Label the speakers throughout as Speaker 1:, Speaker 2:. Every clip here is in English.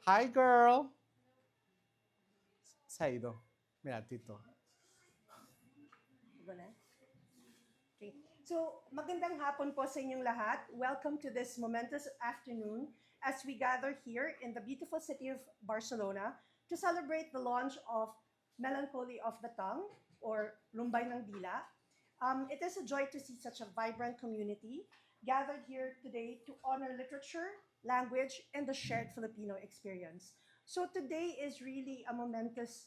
Speaker 1: Hi, girl. Se ha ido. Mira, Tito.
Speaker 2: Go na? Okay. So, magandang hapon po sa inyong lahat. Welcome to this momentous afternoon as we gather here in the beautiful city of Barcelona to celebrate the launch of Melancholy of the Tongue, or Lumbay ng Dila. It is a joy to see such a vibrant community gathered here today to honor literature, language, and the shared Filipino experience. So today is really a momentous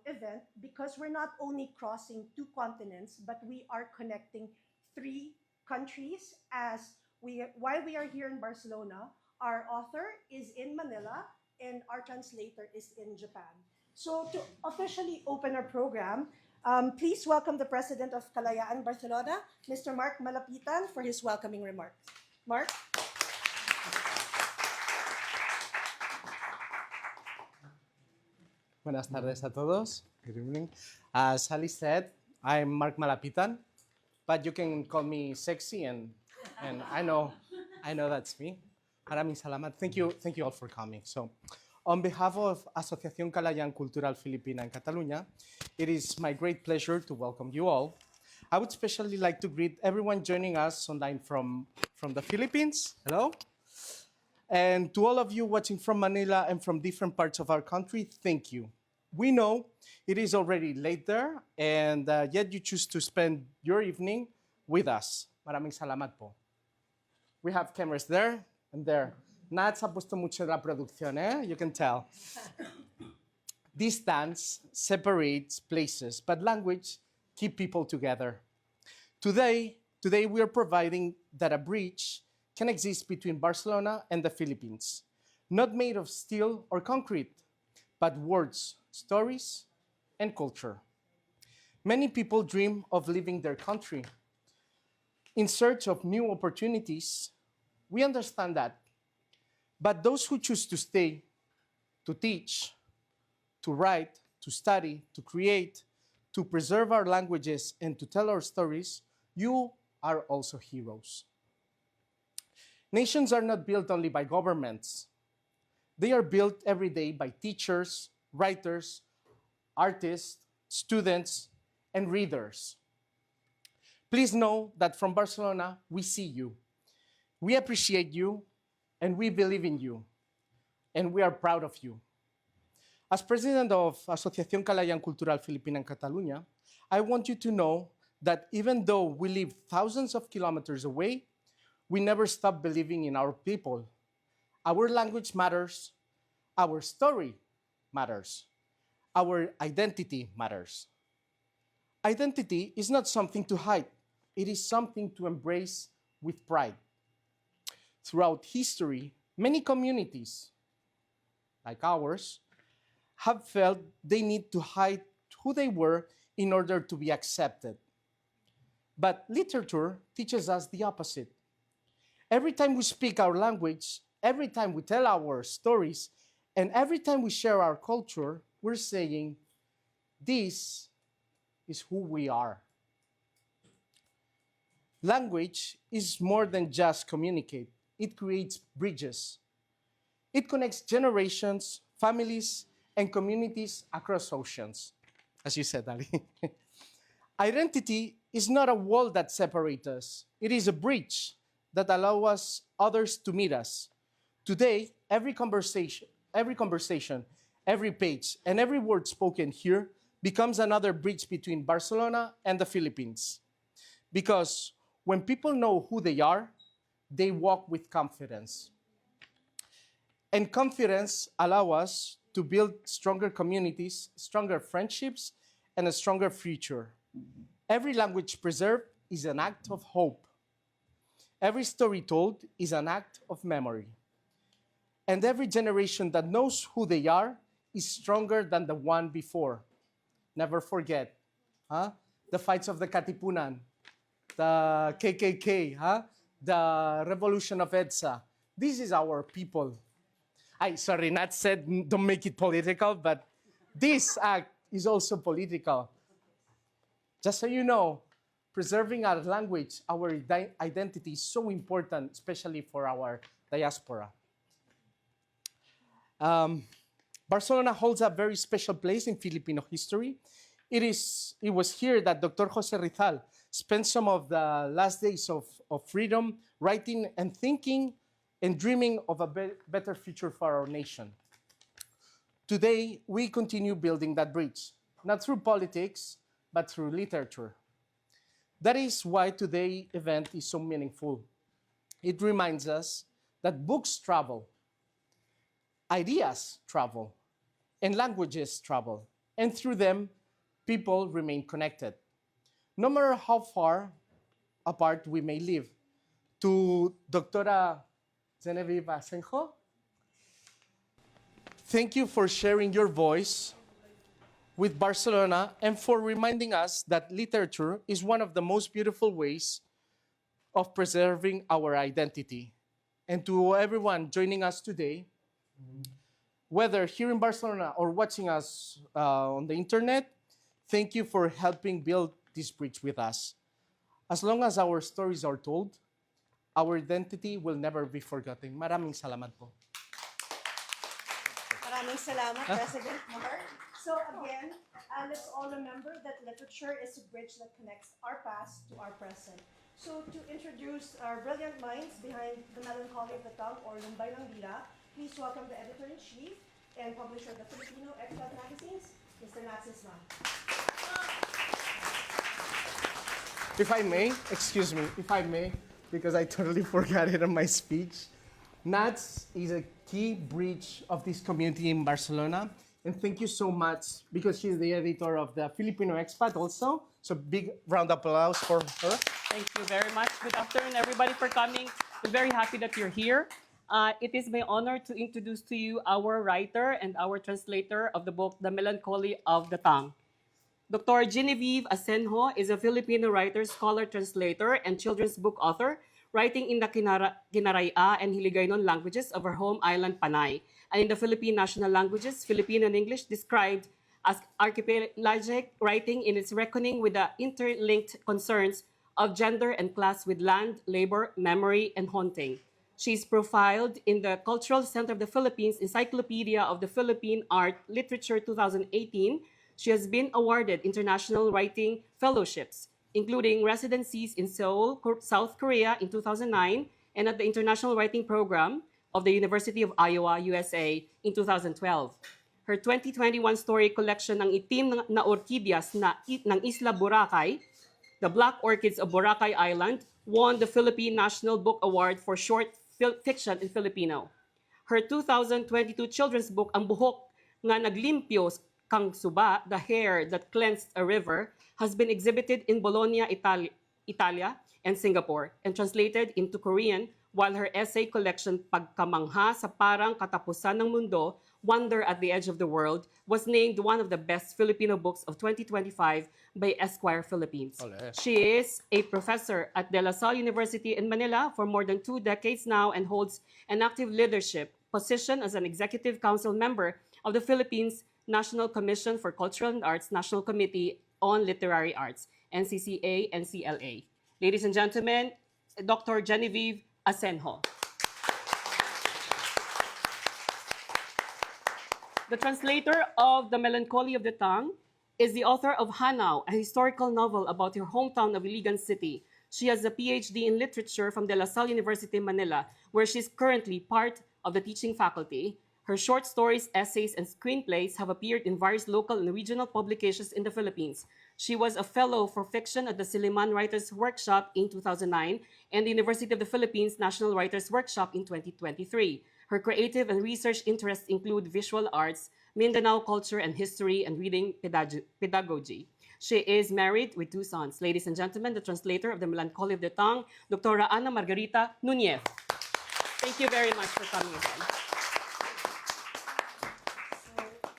Speaker 2: event because we're not only crossing two continents, but we are connecting three countries. As we, while we are here in Barcelona, our author is in Manila and our translator is in Japan. So to officially open our program, please welcome the president of Kalayaan Barcelona, Mr. Mark Malapitan, for his welcoming remarks. Mark?
Speaker 1: Buenas tardes a todos. Good evening. As Sally said, I'm Mark Malapitan, but you can call me sexy, and I know that's me. Maraming salamat. Thank you all for coming. So, on behalf of Asociación Kalayaan Cultural Filipina in Catalunya, it is my great pleasure to welcome you all. I would especially like to greet everyone joining us online from the Philippines. Hello. And to all of you watching from Manila and from different parts of our country, thank you. We know it is already late there, and yet you choose to spend your evening with us. Maraming salamat po. We have cameras there and there. Nat ha puesto mucho de la producción, eh? You can tell. Distance separates places, but language keeps people together. Today we are providing that a bridge can exist between Barcelona and the Philippines, not made of steel or concrete, but words, stories, and culture. Many people dream of leaving their country in search of new opportunities. We understand that. But those who choose to stay, to teach, to write, to study, to create, to preserve our languages, and to tell our stories, you are also heroes. Nations are not built only by governments. They are built every day by teachers, writers, artists, students, and readers. Please know that from Barcelona, we see you. We appreciate you, and we believe in you, and we are proud of you. As president of Asociación Kalayaan Cultural Filipina en Catalunya, I want you to know that even though we live thousands of kilometers away, we never stop believing in our people. Our language matters, our story matters, our identity matters. Identity is not something to hide, it is something to embrace with pride. Throughout history, many communities, like ours, have felt they need to hide who they were in order to be accepted. But literature teaches us the opposite. Every time we speak our language, every time we tell our stories, and every time we share our culture, we're saying, this is who we are. Language is more than just communicate. It creates bridges. It connects generations, families, and communities across oceans, as you said, Ali. Identity is not a wall that separates us. It is a bridge that allows us others to meet us. Today, every conversation, every page, and every word spoken here becomes another bridge between Barcelona and the Philippines. Because when people know who they are, they walk with confidence. And confidence allows us to build stronger communities, stronger friendships, and a stronger future. Every language preserved is an act of hope. Every story told is an act of memory. And every generation that knows who they are is stronger than the one before. Never forget, the fights of the Katipunan, the KKK, the revolution of EDSA. This is our people. Sorry, Nat said don't make it political, but this act is also political. Just so you know, preserving our language, our identity is so important, especially for our diaspora. Um, Barcelona holds a very special place in Filipino history. It was here that Dr. Jose Rizal spent some of the last days of freedom, writing and thinking and dreaming of a better future for our nation. Today, we continue building that bridge, not through politics, but through literature. That is why today's event is so meaningful. It reminds us that books travel, ideas travel, and languages travel, and through them, people remain connected. No matter how far apart we may live. To Doctora Genevieve Asenjo, thank you for sharing your voice with Barcelona and for reminding us that literature is one of the most beautiful ways of preserving our identity. And to everyone joining us today, whether here in Barcelona or watching us on the internet, thank you for helping build this bridge with us. As long as our stories are told, our identity will never be forgotten. Maraming salamat po.
Speaker 2: Maraming salamat, President Mar. So again, let's all remember that literature is a bridge that connects our past to our present. So to introduce our brilliant minds behind the Melancholy of the Tongue, or Lumbay ng Dila, please welcome the editor-in-chief and publisher of the Filipino Expat magazines, Mr. Natsisma.
Speaker 1: If I may, excuse me, if I may, because I totally forgot it in my speech. Nats is a key bridge of this community in Barcelona. And thank you so much, because she's the editor of the Filipino Expat also. So big round of applause for her.
Speaker 3: Thank you very much. Good afternoon, everybody, for coming. We're very happy that you're here. It is my honor to introduce to you our writer and our translator of the book, The Melancholy of the Tongue. Dr. Genevieve Asenjo is a Filipino writer, scholar, translator, and children's book author, writing in the Kinaray-a and Hiligaynon languages of her home island, Panay, and in the Philippine national languages, Filipino and English, described as archipelagic writing in its reckoning with the interlinked concerns of gender and class with land, labor, memory, and haunting. She's profiled in the Cultural Center of the Philippines Encyclopedia of the Philippine Art Literature 2018. She has been awarded international writing fellowships, including residencies in Seoul, South Korea in 2009, and at the International Writing Program of the University of Iowa, USA in 2012. Her 2021 story collection, Ang Itim na Orkidyas ng Isla Boracay, The Black Orchids of Boracay Island, won the Philippine National Book Award for Short Fiction in Filipino. Her 2022 children's book, Ang Buhok nga Naglimpyo Kang Suba, The Hair That Cleansed a River, has been exhibited in Bologna, Italia, and Singapore, and translated into Korean, while her essay collection, Pagkamangha sa Parang Katapusan ng Mundo, Wonder at the Edge of the World, was named one of the best Filipino books of 2025 by Esquire Philippines.
Speaker 1: Ole.
Speaker 3: She is a professor at De La Salle University in Manila for more than 2 decades now and holds an active leadership position as an executive council member of the Philippines National Commission for Cultural and Arts National Committee on Literary Arts, NCCA-NCLA. Ladies and gentlemen, Dr. Genevieve Asenjo. The translator of The Melancholy of the Tongue is the author of Hanaw, a historical novel about her hometown of Iligan City. She has a PhD in literature from De La Salle University, Manila, where she's currently part of the teaching faculty. Her short stories, essays, and screenplays have appeared in various local and regional publications in the Philippines. She was a fellow for fiction at the Silliman Writers Workshop in 2009 and the University of the Philippines National Writers Workshop in 2023. Her creative and research interests include visual arts, Mindanao culture and history, and reading pedagogy. She is married with 2 sons. Ladies and gentlemen, the translator of The Melancholy of the Tongue, Dr. Ana Margarita Nunez. Thank you very much for coming again.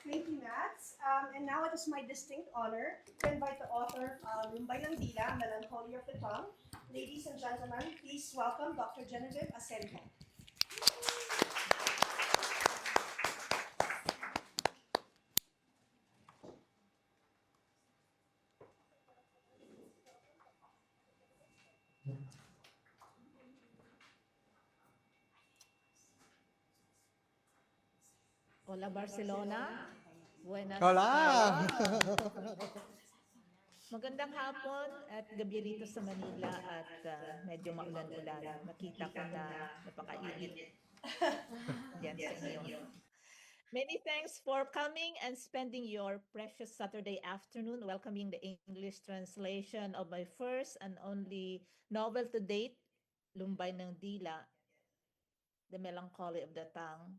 Speaker 2: Thank you, Nats. And now it is my distinct honor to invite the author of Lumbay ng Dila, Melancholy of the Tongue. Ladies and gentlemen, please welcome Dr. Genevieve Asenjo.
Speaker 4: Hola Barcelona, buenas
Speaker 1: Hola!
Speaker 4: tardes. Magandang hapon at gabi rito sa Manila at medyo maulan-ulan. Nakita ko na napakainit diyan sa inyo. Many thanks for coming and spending your precious Saturday afternoon welcoming the English translation of my first and only novel to date, Lumbay ng Dila, The Melancholy of the Tongue.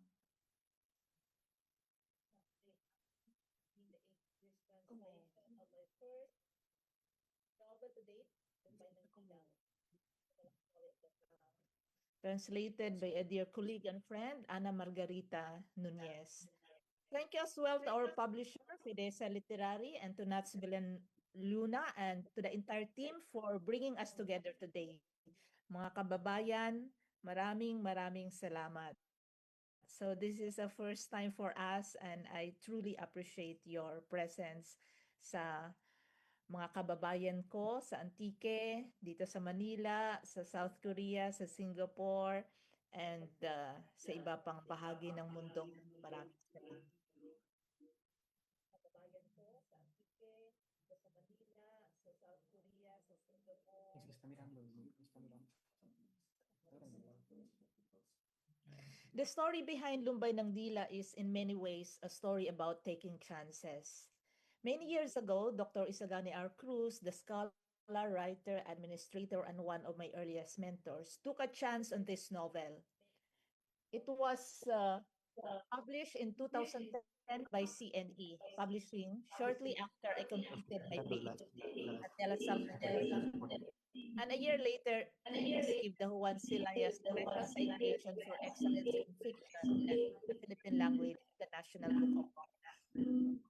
Speaker 4: Translated by a dear colleague and friend, Ana Margarita Nunez. Thank you as well to our publisher, Fidessa Literary, and to Nats Luna, and to the entire team for bringing us together today. Mga kababayan, maraming salamat. So this is a first time for us and I truly appreciate your presence sa mga kababayan ko sa Antique, dito sa Manila, sa South Korea, sa Singapore, and sa iba pang bahagi ng mundo. Maraming salamat. Kababayan ko sa Antique, dito sa Manila, sa South Korea, sa Singapore. The story behind Lumbay ng Dila is in many ways a story about taking chances. Many years ago, Dr. Isagani R. Cruz, the scholar, writer, administrator, and one of my earliest mentors, took a chance on this novel. It was published in 2010 by CNE Publishing shortly after I completed my PhD at De La Salle University. And a year later, I received the Juan Silayas Special Citation for Excellence in Fiction and the Philippine Language at the National Book Award.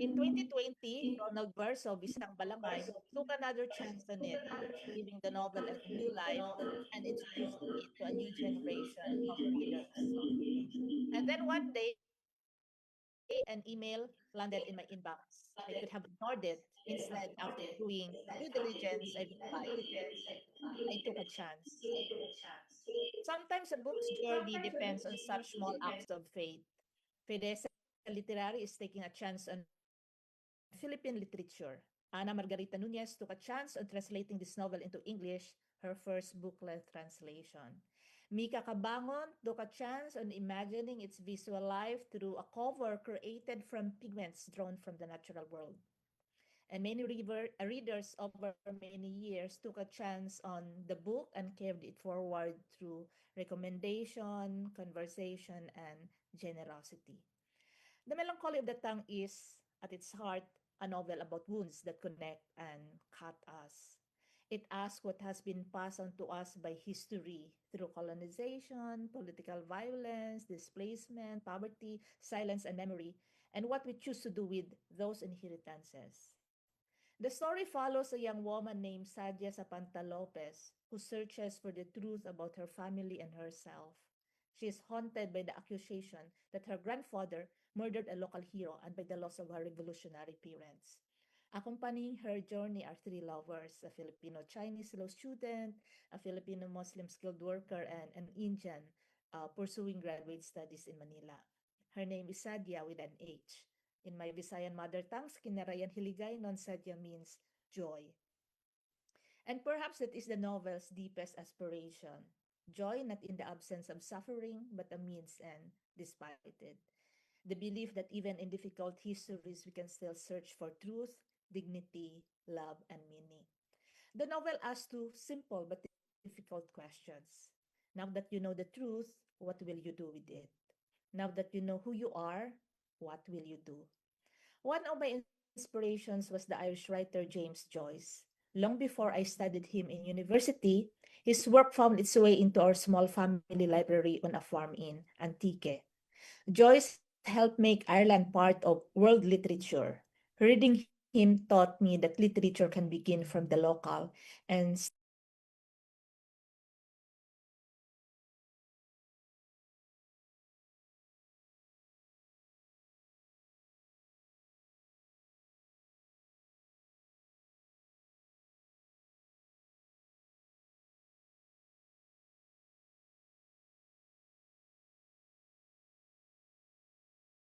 Speaker 4: In 2020, Ronald Verso, Bisang Balangay, took another chance on it, giving the novel a new life and introducing it to a new generation of readers. And then one day, an email landed in my inbox. I could have ignored it. Instead, after doing due diligence, I replied, I took a chance. Sometimes a book's journey depends on such small acts of faith. Fidessa Literary is taking a chance on Philippine literature. Ana Margarita Nunez took a chance on translating this novel into English, her first booklet translation. Mika Cabangon took a chance on imagining its visual life through a cover created from pigments drawn from the natural world. And many readers over many years took a chance on the book and carried it forward through recommendation, conversation, and generosity. The Melancholy of the Tongue is, at its heart, a novel about wounds that connect and cut us. It asks what has been passed on to us by history through colonization, political violence, displacement, poverty, silence, and memory, and what we choose to do with those inheritances. The story follows a young woman named Sadyah Sapanta Lopez who searches for the truth about her family and herself. She is haunted by the accusation that her grandfather murdered a local hero and by the loss of her revolutionary parents. Accompanying her journey are three lovers, a Filipino-Chinese law student, a Filipino-Muslim skilled worker, and an Indian pursuing graduate studies in Manila. Her name is Sadyah with an H. In my Visayan mother tongue, Kinaray-a non Sadyah means joy. And perhaps that is the novel's deepest aspiration. Joy not in the absence of suffering, but amidst and despite it. The belief that even in difficult histories, we can still search for truth, dignity, love, and meaning. The novel asks two simple but difficult questions. Now that you know the truth, what will you do with it? Now that you know who you are, what will you do? One of my inspirations was the Irish writer James Joyce. Long before I studied him in university, his work found its way into our small family library on a farm in Antique. Joyce helped make Ireland part of world literature. Reading him taught me that literature can begin from the local and still extend beyond the borders of our country. Joyce also taught me that literature can also extend beyond the borders of our country. Joyce taught me that literature can also extend beyond the borders of our country. Joyce taught me that literature can also extend beyond the borders of our country.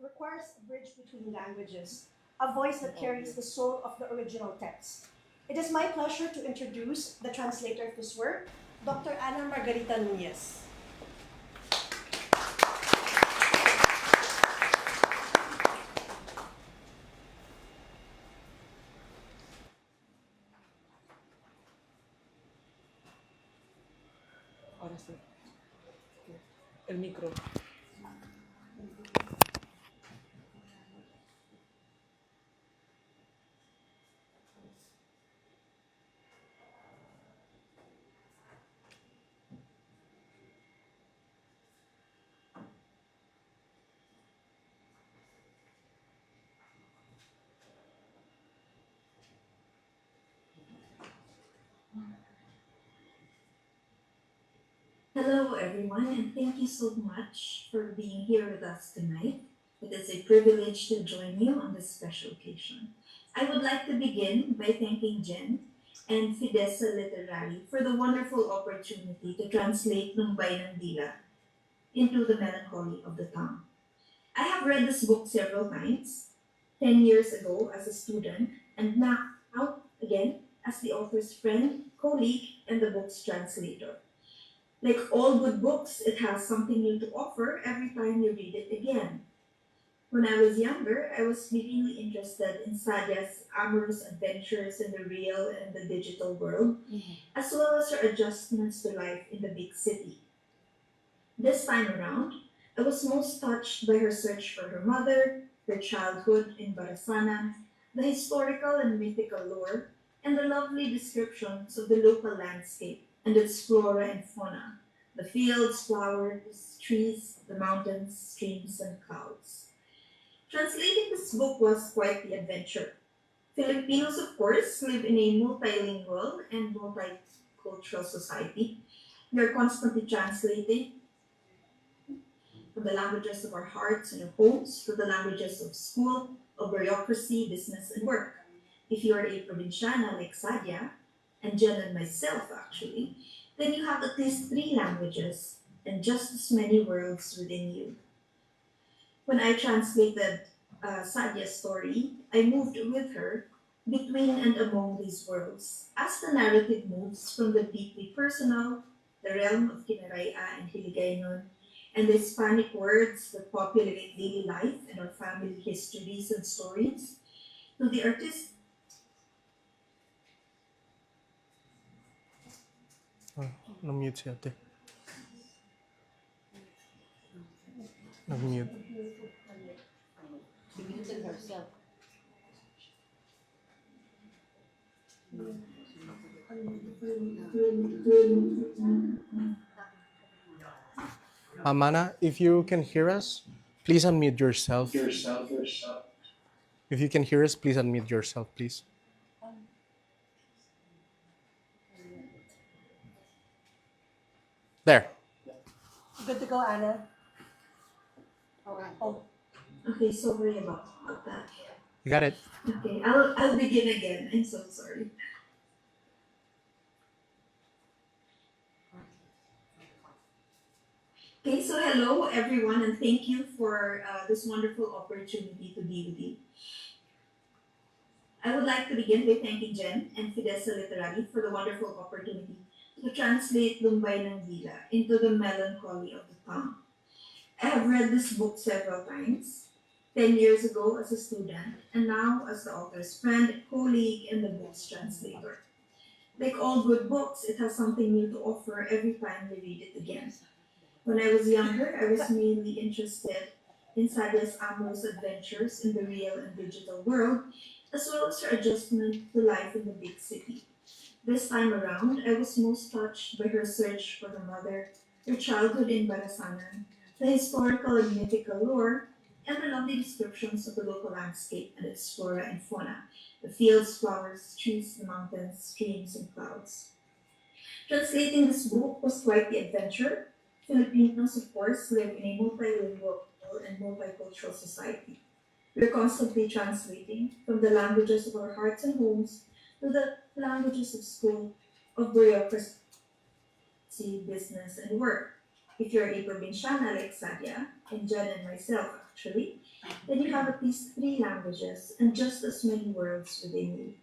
Speaker 2: requires a bridge between languages, a voice that carries the soul of the original text. It is my pleasure to introduce the translator of this work, Dr. Ana Margarita Nunez.
Speaker 5: Ahora sí. El micro.
Speaker 6: Hello, everyone, and thank you so much for being here with us tonight. It is a privilege to join you on this special occasion. I would like to begin by thanking Jen and Fidessa Literary for the wonderful opportunity to translate Lumbay ng Dila into the Melancholy of the Tongue. I have read this book several times, 10 years ago as a student, and now again as the author's friend, colleague, and the book's translator. Like all good books, it has something new to offer every time you read it again. When I was younger, I was really interested in Sadyah's amorous adventures in the real and the digital world, as well as her adjustments to life in the big city. This time around, I was most touched by her search for her mother, her childhood in Barasanan, the historical and mythical lore, and the lovely descriptions of the local landscape and its flora and fauna, the fields, flowers, trees, the mountains, streams, and clouds. Translating this book was quite the adventure. Filipinos, of course, live in a multilingual and multicultural society. We are constantly translating from the languages of our hearts and our homes to the languages of school, of bureaucracy, business, and work. If you are a provinciana like Sadyah, and Jen and myself actually, then you have at least 3 languages and just as many worlds within you. When I translated Sadyah's story, I moved with her between and among these worlds as the narrative moves from the deeply personal, the realm of Kinaray-a and Hiligaynon, and the Hispanic words that populate daily life and our family histories and stories, to the artistic.
Speaker 1: Na-mute si ate. Na-mute. Mana, if you can hear us, please unmute yourself. If you can hear us, please unmute yourself, please. There.
Speaker 2: Good to go, Ana. Oh,
Speaker 6: Okay, sorry about that.
Speaker 1: You got it.
Speaker 6: Okay, I'll begin again. I'm so sorry. Okay, so hello everyone, and thank you for this wonderful opportunity to be with you. I would like to begin by thanking Jen and Fidessa Literary for the wonderful opportunity to translate Lumbay ng Dila into the Melancholy of the Tongue. I have read this book several times, 10 years ago as a student, and now as the author's friend, colleague, and the book's translator. Like all good books, it has something new to offer every time we read it again. When I was younger, I was mainly interested in Sadyah's amorous adventures in the real and digital world, as well as her adjustment to life in the big city. This time around, I was most touched by her search for her mother, her childhood in Barasanan, the historical and mythical lore, and the lovely descriptions of the local landscape and its flora and fauna, the fields, flowers, trees, the mountains, streams, and clouds. Translating this book was quite the adventure. Filipinos, of course, live in a multilingual and multicultural society. We are constantly translating from the languages of our hearts and homes to the languages of school, of bureaucracy, business, and work. If you're a provinciana like Sadyah, and Jen and myself actually, then you have at least three languages and just as many worlds within you.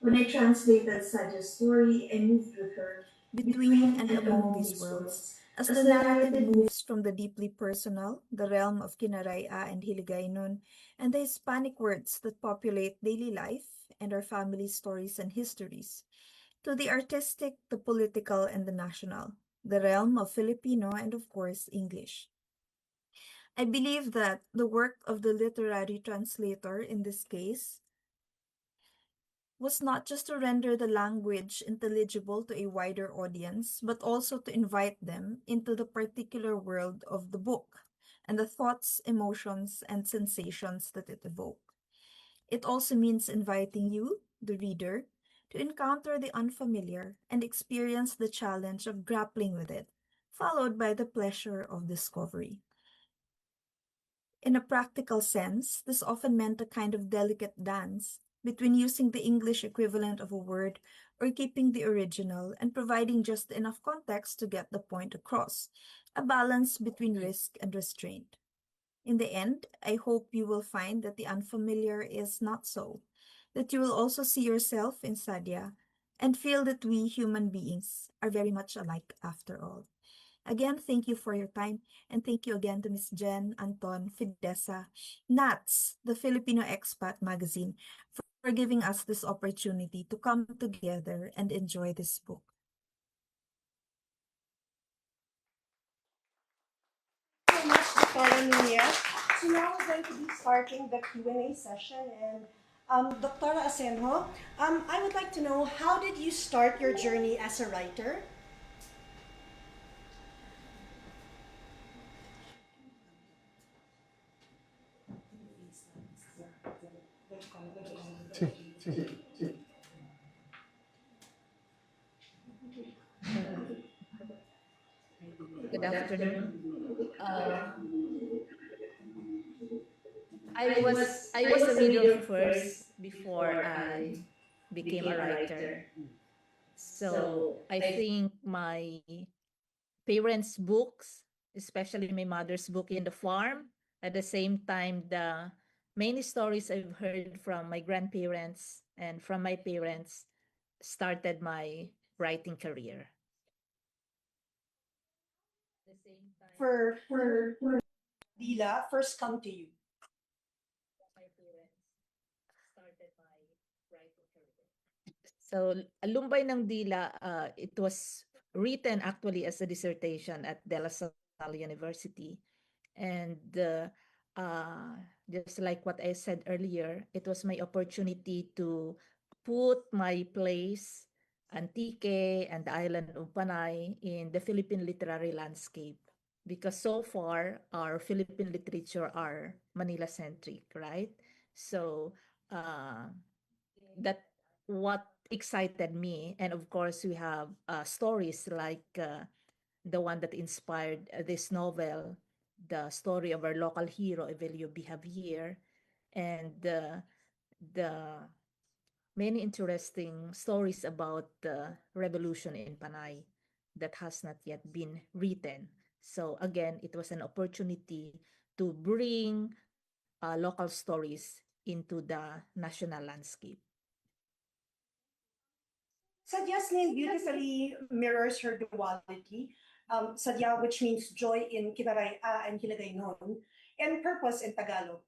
Speaker 6: When I translated Sadyah's story, I moved with her
Speaker 7: between
Speaker 6: between
Speaker 7: and
Speaker 6: and
Speaker 7: among
Speaker 6: among
Speaker 7: these
Speaker 6: these
Speaker 7: worlds,
Speaker 6: worlds.
Speaker 7: as the
Speaker 6: As the
Speaker 7: narrative
Speaker 6: narrative
Speaker 7: moves from the deeply personal, the realm of Kinaray-a and Hiligaynon, and the Hispanic words that populate daily life and our family stories and histories, to the artistic, the political, and the national, the realm of Filipino and, of course, English. I believe that the work of the literary translator in this case was not just to render the language intelligible to a wider audience, but also to invite them into the particular world of the book and the thoughts, emotions, and sensations that it evoked. It also means inviting you, the reader, to encounter the unfamiliar and experience the challenge of grappling with it, followed by the pleasure of discovery. In a practical sense, this often meant a kind of delicate dance between using the English equivalent of a word or keeping the original and providing just enough context to get the point across, a balance between risk and restraint. In the end, I hope you will find that the unfamiliar is not so, that you will also see yourself in Sadyah and feel that we human beings are very much alike after all. Again, thank you for your time, and thank you again to Miss Jen, Anton, Fidessa, Nats, the Filipino Expat magazine, for giving us this opportunity to come together and enjoy this book.
Speaker 2: So much, Dr. Nunez. So now we're going to be starting the Q&A session. And Dr. Asenjo, I would like to know, how did you start your journey as a writer?
Speaker 4: Good afternoon. Uh, I was a reader first before I became a writer. So I think my parents' books, especially my mother's book in the farm, at the same time the many stories I've heard from my grandparents and from my parents started my writing career. At the same time,
Speaker 2: For Dila first come to you?
Speaker 4: my parents started my writing career. So, Lumbay ng Dila, it was written actually as a dissertation at De La Salle University. And just like what I said earlier, it was my opportunity to put my place, Antique and the island of Panay, in the Philippine literary landscape. Because so far, our Philippine literature are Manila-centric, right? So, that what excited me. And of course, we have stories like the one that inspired this novel, the story of our local hero, Evelio B. Javier, and the many interesting stories about the revolution in Panay that has not yet been written. So again, it was an opportunity to bring local stories into the national landscape.
Speaker 2: Sadyah's name beautifully mirrors her duality. Sadyah, which means joy in Kinaray-a and Hiligaynon, and purpose in Tagalog.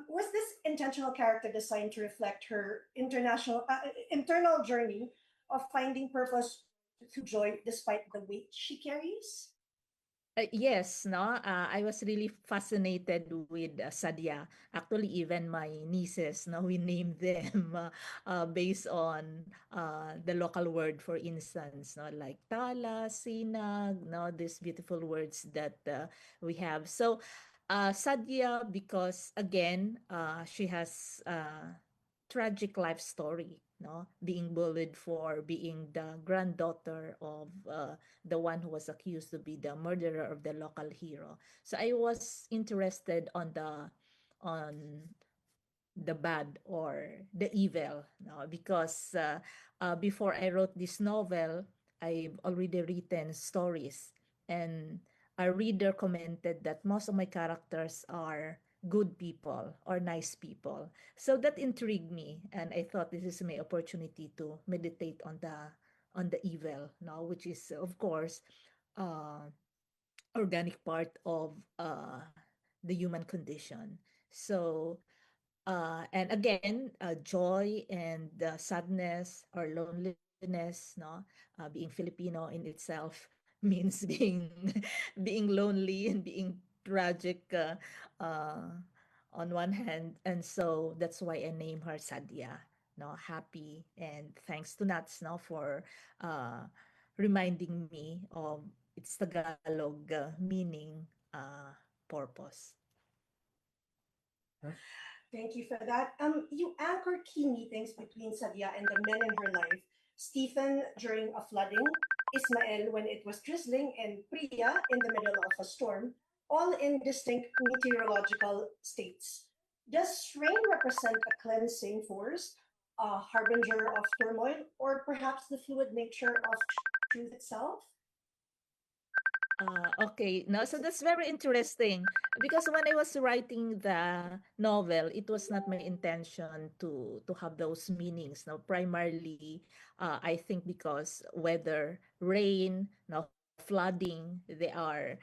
Speaker 2: Was this intentional character designed to reflect her internal journey of finding purpose through joy despite the weight she carries?
Speaker 4: Yes, no. I was really fascinated with Sadyah. Actually, even my nieces, no, we named them based on the local word, for instance, no, like tala, sinag, no, these beautiful words that we have. So, Sadyah, because again, she has tragic life story, no, being bullied for being the granddaughter of the one who was accused to be the murderer of the local hero. So I was interested on the bad or the evil, no, because before I wrote this novel, I've already written stories, and a reader commented that most of my characters are good people or nice people. So that intrigued me, and I thought this is my opportunity to meditate on the evil, no, which is of course uh, organic part of the human condition. So and again, joy and sadness or loneliness, no, being Filipino in itself means being being lonely and being tragic on one hand, and so that's why I name her Sadyah, no, happy, and thanks to Nats, no, for uh, reminding me of its Tagalog meaning purpose.
Speaker 2: Thank you for that. You anchor key meetings between Sadia and the men in her life. Stephen during a flooding, Ismael when it was drizzling, and Priya in the middle of a storm, all in distinct meteorological states. Does rain represent a cleansing force, a harbinger of turmoil, or perhaps the fluid nature of truth itself?
Speaker 4: Okay, no, so that's very interesting because when I was writing the novel, it was not my intention to have those meanings. No, primarily, I think because weather, rain, no, flooding, they are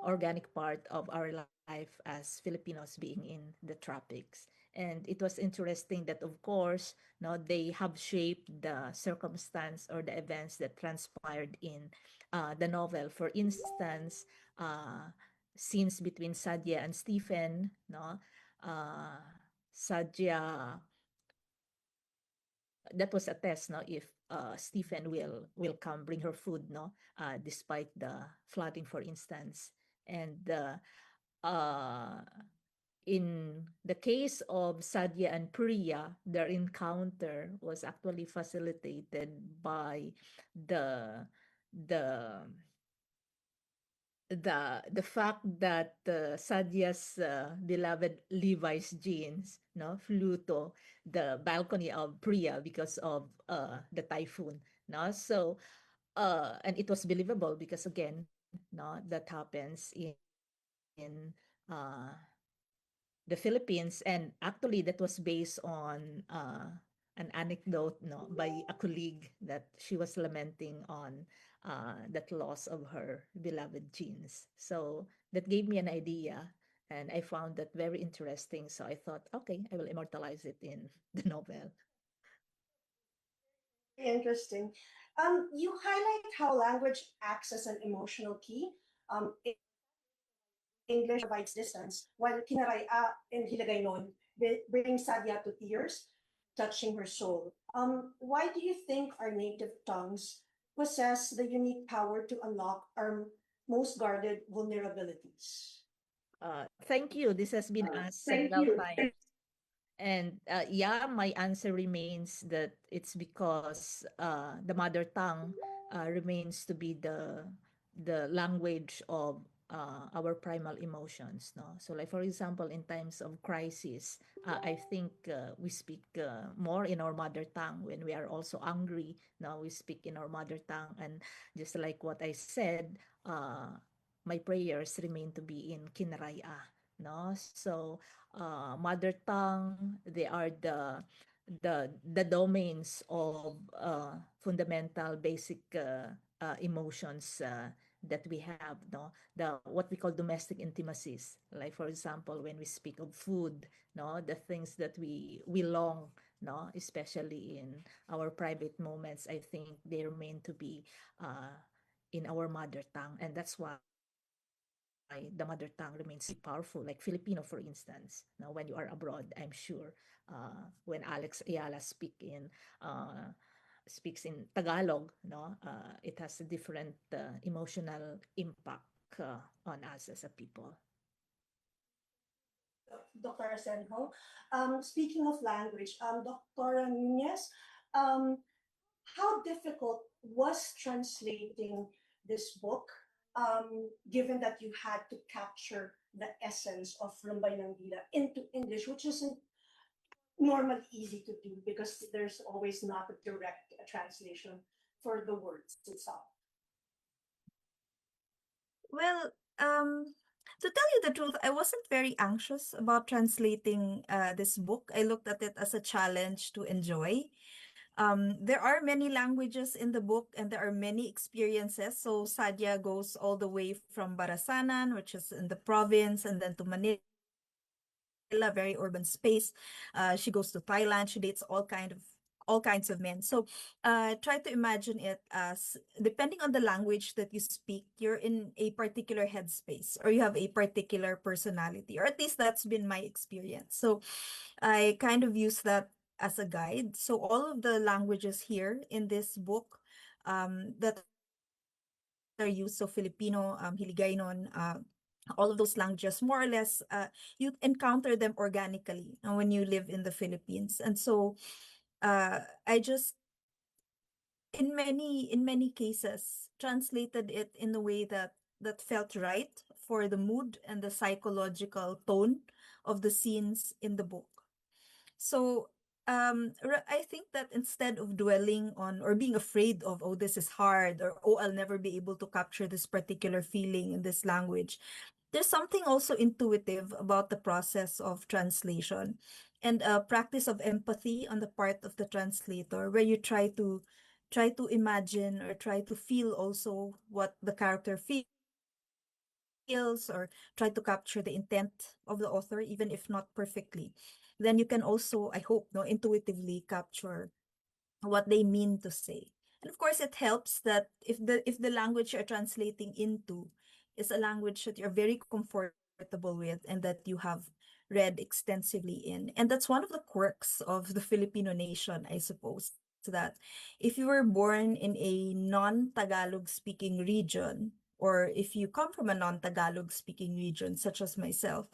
Speaker 4: organic part of our life as Filipinos being in the tropics. And it was interesting that, of course, no, they have shaped the circumstance or the events that transpired in the novel. For instance, scenes between Sadyah and Stephen, no, uh, Sadyah, that was a test, no, if Stephen will come bring her food, no, despite the flooding, for instance, and uh, in the case of Sadyah and Priya, their encounter was actually facilitated by the the the fact that Sadyah's beloved Levi's jeans, no, flew to the balcony of Priya because of the typhoon, no. So and it was believable because again, no, that happens in the Philippines, and actually that was based on an anecdote, no, by a colleague that she was lamenting on that loss of her beloved jeans. So that gave me an idea, and I found that very interesting. So I thought, okay, I will immortalize it in the novel.
Speaker 2: Interesting. You highlight how language acts as an emotional key. English provides distance, while Kinaray-a in Hiligaynon brings Sadia to tears, touching her soul. Why do you think our native tongues possess the unique power to unlock our most guarded vulnerabilities?
Speaker 4: Thank you. This has been asked several times. And yeah, my answer remains that it's because the mother tongue remains to be the language of our primal emotions. No, so like for example, in times of crisis, I think we speak more in our mother tongue. When we are also angry, now we speak in our mother tongue. And just like what I said, my prayers remain to be in Kinaray-a. No, so mother tongue, they are the domains of fundamental basic emotions that we have, no, the what we call domestic intimacies, like for example when we speak of food, no, the things that we long, no, especially in our private moments, I think they remain to be in our mother tongue, and that's why the mother tongue remains to be powerful, like Filipino, for instance. Now when you are abroad, I'm sure when Alex Ayala speaks in Tagalog, no, it has a different emotional impact on us as a people.
Speaker 2: Dr. Asenjo. Speaking of language, Dr. Nunez, um, how difficult was translating this book, given that you had to capture the essence of Lumbay ng Dila into English, which isn't normally easy to do because there's always not a direct translation for the words itself.
Speaker 7: Well, To tell you the truth, I wasn't very anxious about translating this book. I looked at it as a challenge to enjoy. There are many languages in the book and there are many experiences. So Sadyah goes all the way from Barasanan, which is in the province, and then to Manila, very urban space. She goes to Thailand. She dates all kinds of men. So try to imagine it as depending on the language that you speak, you're in a particular headspace or you have a particular personality, or at least that's been my experience. So I kind of use that as a guide. So all of the languages here in this book that are used, so Filipino, Hiligaynon, all of those languages, more or less, you encounter them organically when you live in the Philippines. And so I just in many cases translated it in a way that felt right for the mood and the psychological tone of the scenes in the book. So I think that instead of dwelling on or being afraid of, oh, this is hard, or oh, I'll never be able to capture this particular feeling in this language, there's something also intuitive about the process of translation and a practice of empathy on the part of the translator, where you try to imagine or try to feel also what the character feels, or try to capture the intent of the author, even if not perfectly. Then you can also, I hope, no, intuitively capture what they mean to say. And of course, it helps that if the language you're translating into is a language that you're very comfortable with and that you have read extensively in. And that's one of the quirks of the Filipino nation, I suppose, that if you were born in a non-Tagalog speaking region, or if you come from a non-Tagalog speaking region, such as myself,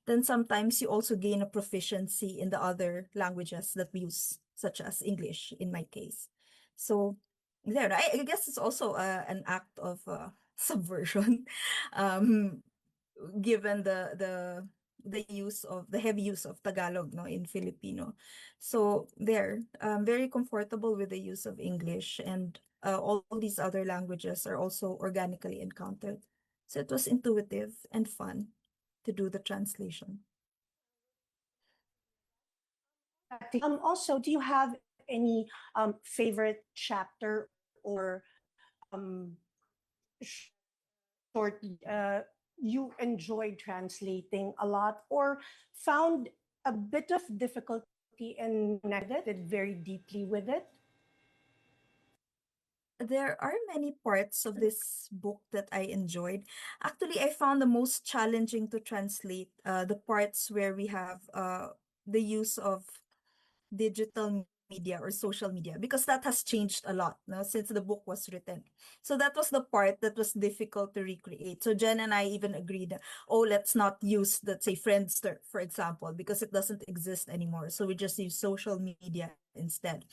Speaker 7: then sometimes you also gain a proficiency in the other languages that we use, such as English in my case. So there, I guess it's also an act of subversion, um, given the use of the heavy use of Tagalog, no, in Filipino. So there, I'm very comfortable with the use of English, and all these other languages are also organically encountered. So it was intuitive and fun to do the translation.
Speaker 2: Glad to hear that. Also, do you have any favorite chapter or short you enjoyed translating a lot or found a bit of difficulty in connected very deeply with it?
Speaker 7: There are many parts of this book that I enjoyed. Actually, I found the most challenging to translate the parts where we have the use of digital media or social media, because that has changed a lot, no, since the book was written. So that was the part that was difficult to recreate. So Jen and I even agreed, oh, let's not use, let's say, Friendster, for example, because it doesn't exist anymore. So we just use social media instead.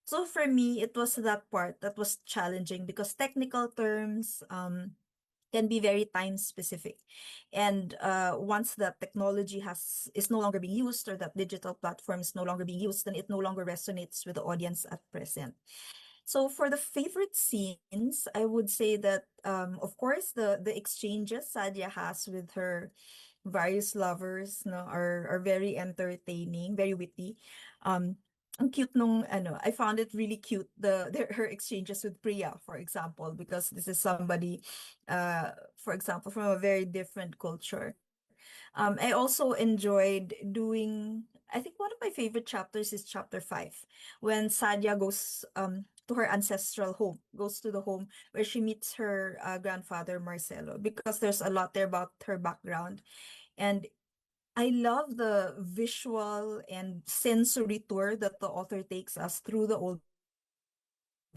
Speaker 7: So for me, it was that part that was challenging because technical terms can be very time specific. And once that technology is no longer being used, or that digital platform is no longer being used, then it no longer resonates with the audience at present. So for the favorite scenes, I would say that of course the exchanges Sadyah has with her various lovers, no, are very entertaining, very witty. Ang cute nung ano, I found it really cute, her exchanges with Priya, for example, because this is somebody for example from a very different culture. I also enjoyed doing, I think one of my favorite chapters is chapter 5, when Sadia goes to her ancestral home, goes to the home where she meets her grandfather Marcelo, because there's a lot there about her background. And I love the visual and sensory tour that the author takes us through the old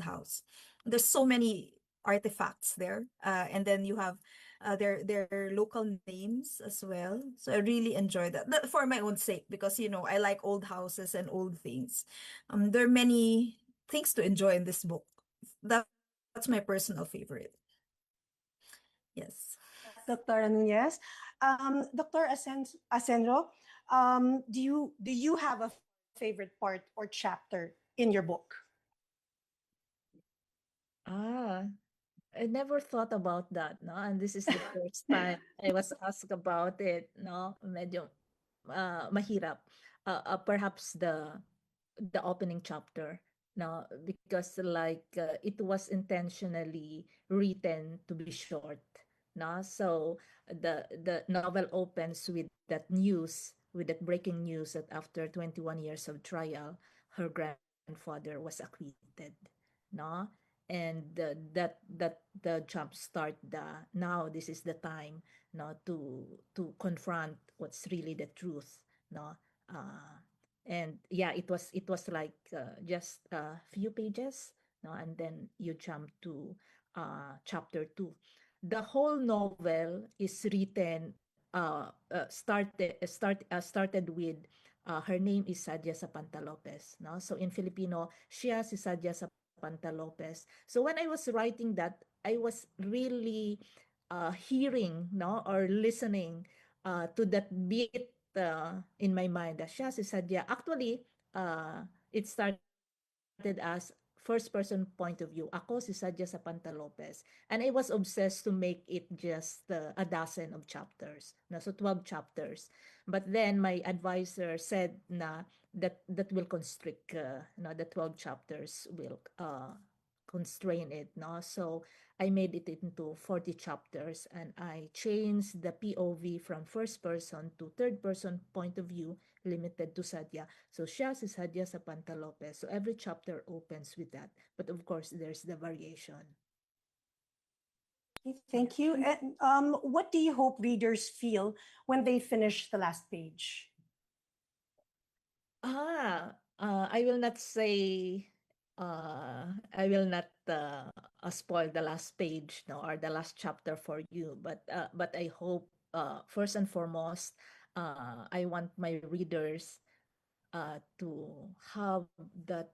Speaker 7: house. There's so many artifacts there, and then you have their local names as well. So I really enjoy that for my own sake, because I like old houses and old things. There are many things to enjoy in this book. That's my personal favorite. Yes.
Speaker 2: Congrats, Dr. Nunez. Dr. Asenjo, do you have a favorite part or chapter in your book?
Speaker 4: Ah. I never thought about that, no? And this is the first time I was asked about it, no? Medyo mahirap. Perhaps the opening chapter, no? Because like it was intentionally written to be short, no? So the novel opens with that news, with that breaking news that after 21 years of trial, her grandfather was acquitted, no? And that the jump start the now this is the time, no, to confront what's really the truth, no. And yeah, it was like just a few pages, no, and then you jump to chapter 2. The whole novel is written started with her name is Sadyah Sapanta Lopez, no. So in Filipino, siya si Sadyah Sapanta Lopez. So when I was writing that, I was really hearing, no, or listening to that beat in my mind that siya si Sadyah. Actually, it started as first person point of view. Ako si Sadyah Sapanta Lopez. And I was obsessed to make it just a dozen of chapters. No, so 12 chapters. But then my advisor said na that will constrict, no, the 12 chapters will constrain it, no. So I made it into 40 chapters, and I changed the POV from first person to third person point of view, limited to Sadyah. So siya si Sadyah Sapanta Lopez. So every chapter opens with that. But of course, there's the variation.
Speaker 2: Okay, thank you. And what do you hope readers feel when they finish the last page?
Speaker 4: I will not say, I will not spoil the last page, no, or the last chapter for you. But I hope, first and foremost, I want my readers to have that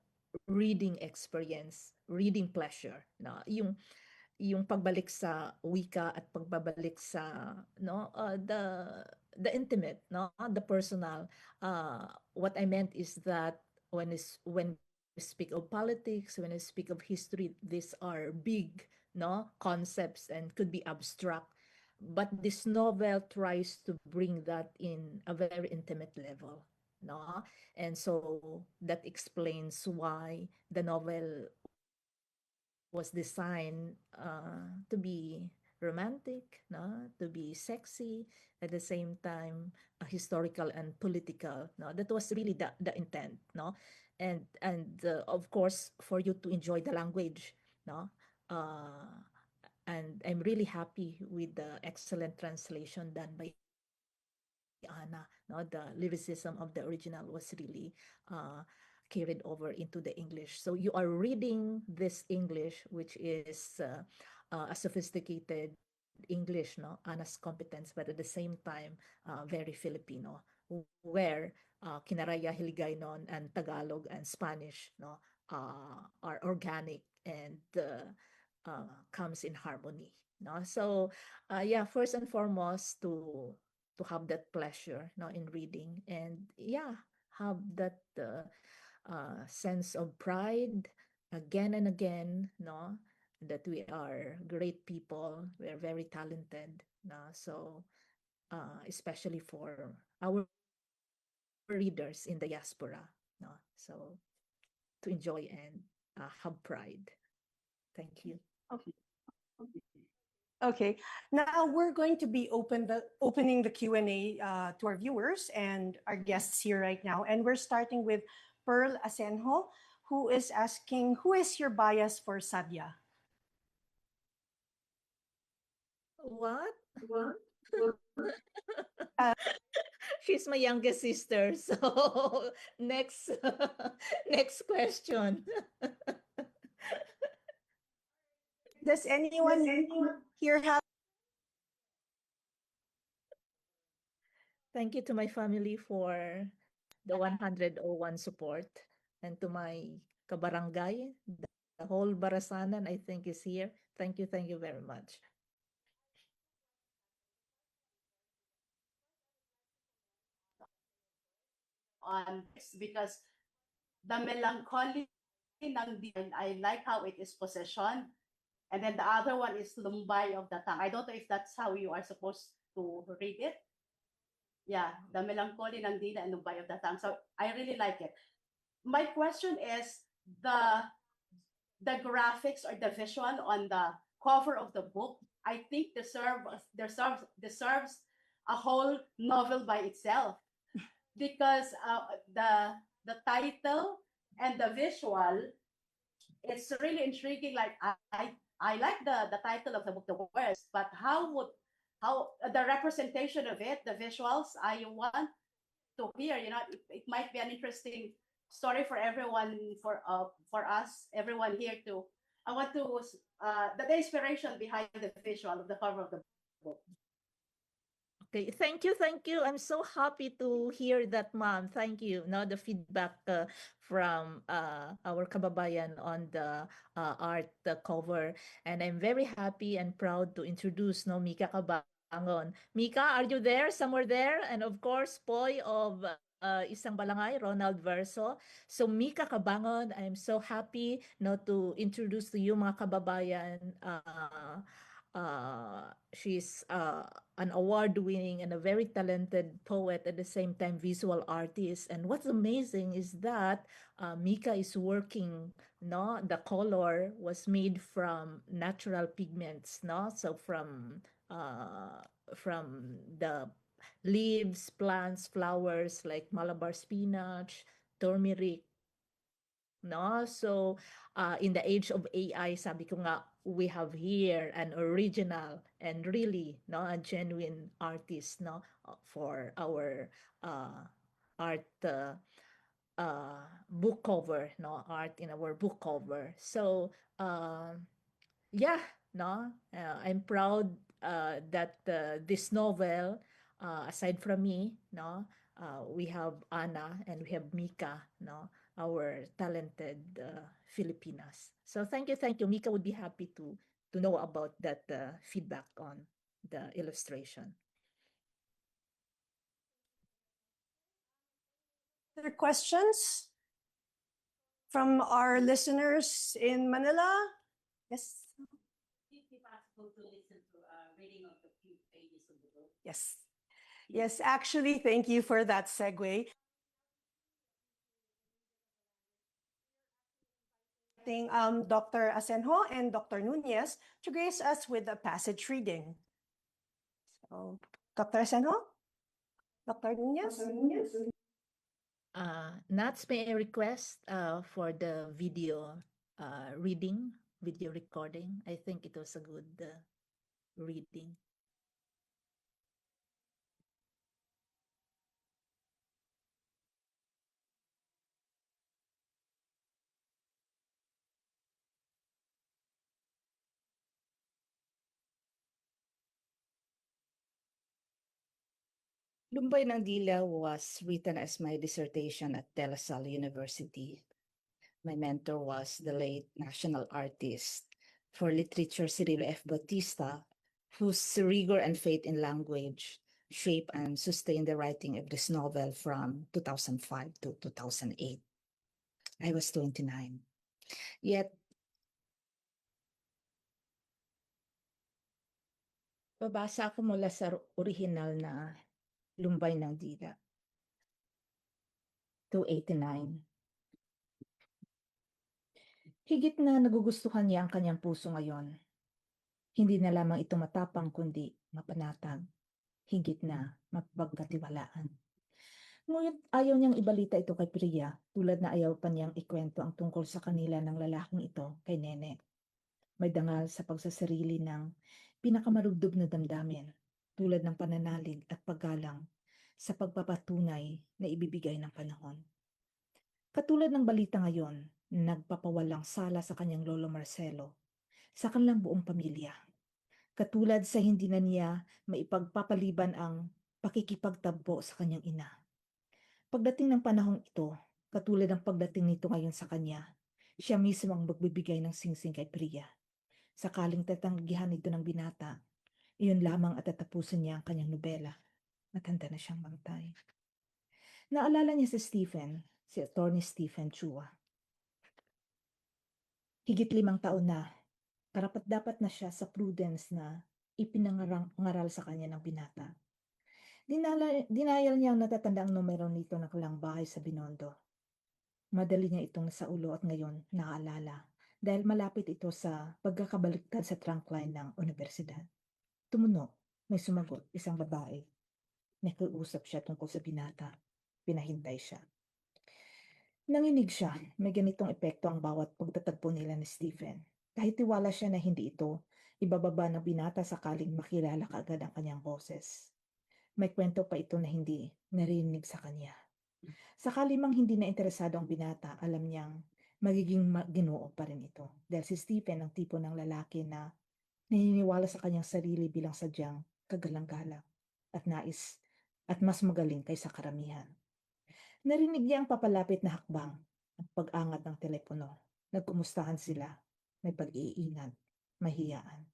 Speaker 4: reading experience, reading pleasure, no, yung pagbalik sa wika at pagbabalik sa, no, the intimate, no, the personal. What I meant is that when we speak of politics, when we speak of history, these are big, no, concepts and could be abstract, but this novel tries to bring that in a very intimate level, no. And so that explains why the novel was designed to be romantic, no, to be sexy, at the same time historical and political, no. That was really the intent, no. And of course, for you to enjoy the language, no. And I'm really happy with the excellent translation done by Ana, no. The lyricism of the original was really carried over into the English. So you are reading this English, which is a sophisticated English, no, Ana's competence, but at the same time, very Filipino, where Kinaray-a, Hiligaynon, and Tagalog and Spanish, no, are organic and comes in harmony, no. So yeah, first and foremost, to have that pleasure, no, in reading, and yeah, have that sense of pride again and again, no, that we are great people, we are very talented, no. So especially for our readers in the diaspora, no. So to enjoy and have pride. Thank you.
Speaker 2: Okay. Okay. Now we're going to be opening the Q&A to our viewers and our guests here right now. And we're starting with Pearl Asenjo, who is asking, who is your bias for Sadyah?
Speaker 4: What?
Speaker 2: Uh,
Speaker 4: She's my youngest sister. So next next question.
Speaker 2: does anyone here have
Speaker 4: Thank you to my family for the 101 support, and to my kabarangay, the whole Barasanan, I think, is here. Thank you very much.
Speaker 8: on because the melancholy ng I like how it is possession. And then the other one is Lumbay of the Tongue. I don't know if that's how you are supposed to read it. Yeah, the Melancholy ng Dila and Lumbay of the Tongue. So I really like it. My question is the graphics or the visual on the cover of the book, I think deserves a whole novel by itself because the title and the visual, it's really intriguing. Like I like the title of the book, the words, but how the representation of it, the visuals, I want to hear. It might be an interesting story for everyone, for us, everyone here to. I want to the inspiration behind the visual of the cover of the book.
Speaker 4: Okay, thank you, thank you. I'm so happy to hear that, ma'am. Thank you. No, the feedback from our kababayan on the art cover, and I'm very happy and proud to introduce no Mika Kabangon. Mika, are you there? Somewhere there? And of course, Poy of Isang Balangay, Ronald Verso. So Mika Kabangon, I'm so happy no to introduce to you mga kababayan. She's an award-winning and a very talented poet at the same time visual artist. And what's amazing is that Mika is working, no, the color was made from natural pigments, no, so from the leaves, plants, flowers like Malabar spinach, turmeric, no? So, in the age of AI, sabi ko nga, we have here an original and really, no, a genuine artist, no, for our art book cover, no, art in our book cover. So, yeah, no, I'm proud that this novel, aside from me, no, we have Ana and we have Mika, no, our talented Filipinas. So thank you, thank you. Mika would be happy to know about that feedback on the illustration.
Speaker 2: Other questions from our listeners in Manila? Yes.
Speaker 3: Is it possible to listen to a reading of the few pages of the book?
Speaker 2: Yes. Yes, actually, thank you for that segue. Dr. Asenjo and Dr. Nunez to grace us with a passage reading. So, Dr. Asenjo? Dr. Nunez?
Speaker 4: Nats, may I request for the video reading, video recording? I think it was a good reading. Lumbay ng Dila was written as my dissertation at De La Salle University. My mentor was the late national artist for literature Cirilo F. Bautista, whose rigor and faith in language shape and sustain the writing of this novel from 2005 to 2008. I was 29. Yet, babasa ako mula sa original na Lumbay ng Dila, 289. Higit na nagugustuhan niya ang kanyang puso ngayon. Hindi na lamang ito matapang kundi mapanatag. Higit na mapagkatiwalaan. Ngunit ayaw niyang ibalita ito kay Priya, tulad na ayaw pa niyang ikwento ang tungkol sa kanila ng lalaking ito kay Nene. May dangal sa pagsasarili ng pinakamarugdob na damdamin, tulad ng pananalig at paggalang sa pagpapatunay na ibibigay ng panahon. Katulad ng balita ngayon, nagpapawalang sala sa kanyang lolo Marcelo, sa kanilang buong pamilya. Katulad sa hindi na niya maipagpapaliban ang pakikipagtagpo sa kanyang ina. Pagdating ng panahong ito, katulad ng pagdating nito ngayon sa kanya, siya mismo ang magbibigay ng singsing kay Priya. Sakaling tatanggihan ito ng binata, iyon lamang at tatapusin niya ang kanyang nobela. Matanda na siyang bangtay. Naalala niya si Stephen, si Attorney Stephen Chua. Higit 5 taon na, Karapat-dapat na siya sa prudence na ipinangaral sa kanya ng binata. Dinayal niya ang natatanda ang numero nito ng kalang bahay sa Binondo. Madali niya itong nasa ulo at ngayon naaalala dahil malapit ito sa pagkakabaliktad sa trunk line ng universidad. Tumuno, may sumagot, isang babae. Nakiusap siya tungkol sa binata. Pinahintay siya. Nanginig siya, may ganitong epekto ang bawat pagtatagpo nila ni Stephen. Kahit tiwala siya na hindi ito, ibababa ng binata sakaling makilala kaagad ang kanyang boses. May kwento pa ito na hindi narinig sa kanya. Sakali mang hindi na interesado ang binata, alam niyang magiging ginoo pa rin ito. Dahil si Stephen ang tipo ng lalaki na naniniwala sa kanyang sarili bilang sadyang kagalang-galang at nais at mas magaling kaysa karamihan. Narinig niya ang papalapit na hakbang, ang pag-angat ng telepono. Nagkumustahan sila, may pag-iingat, mahiyaan.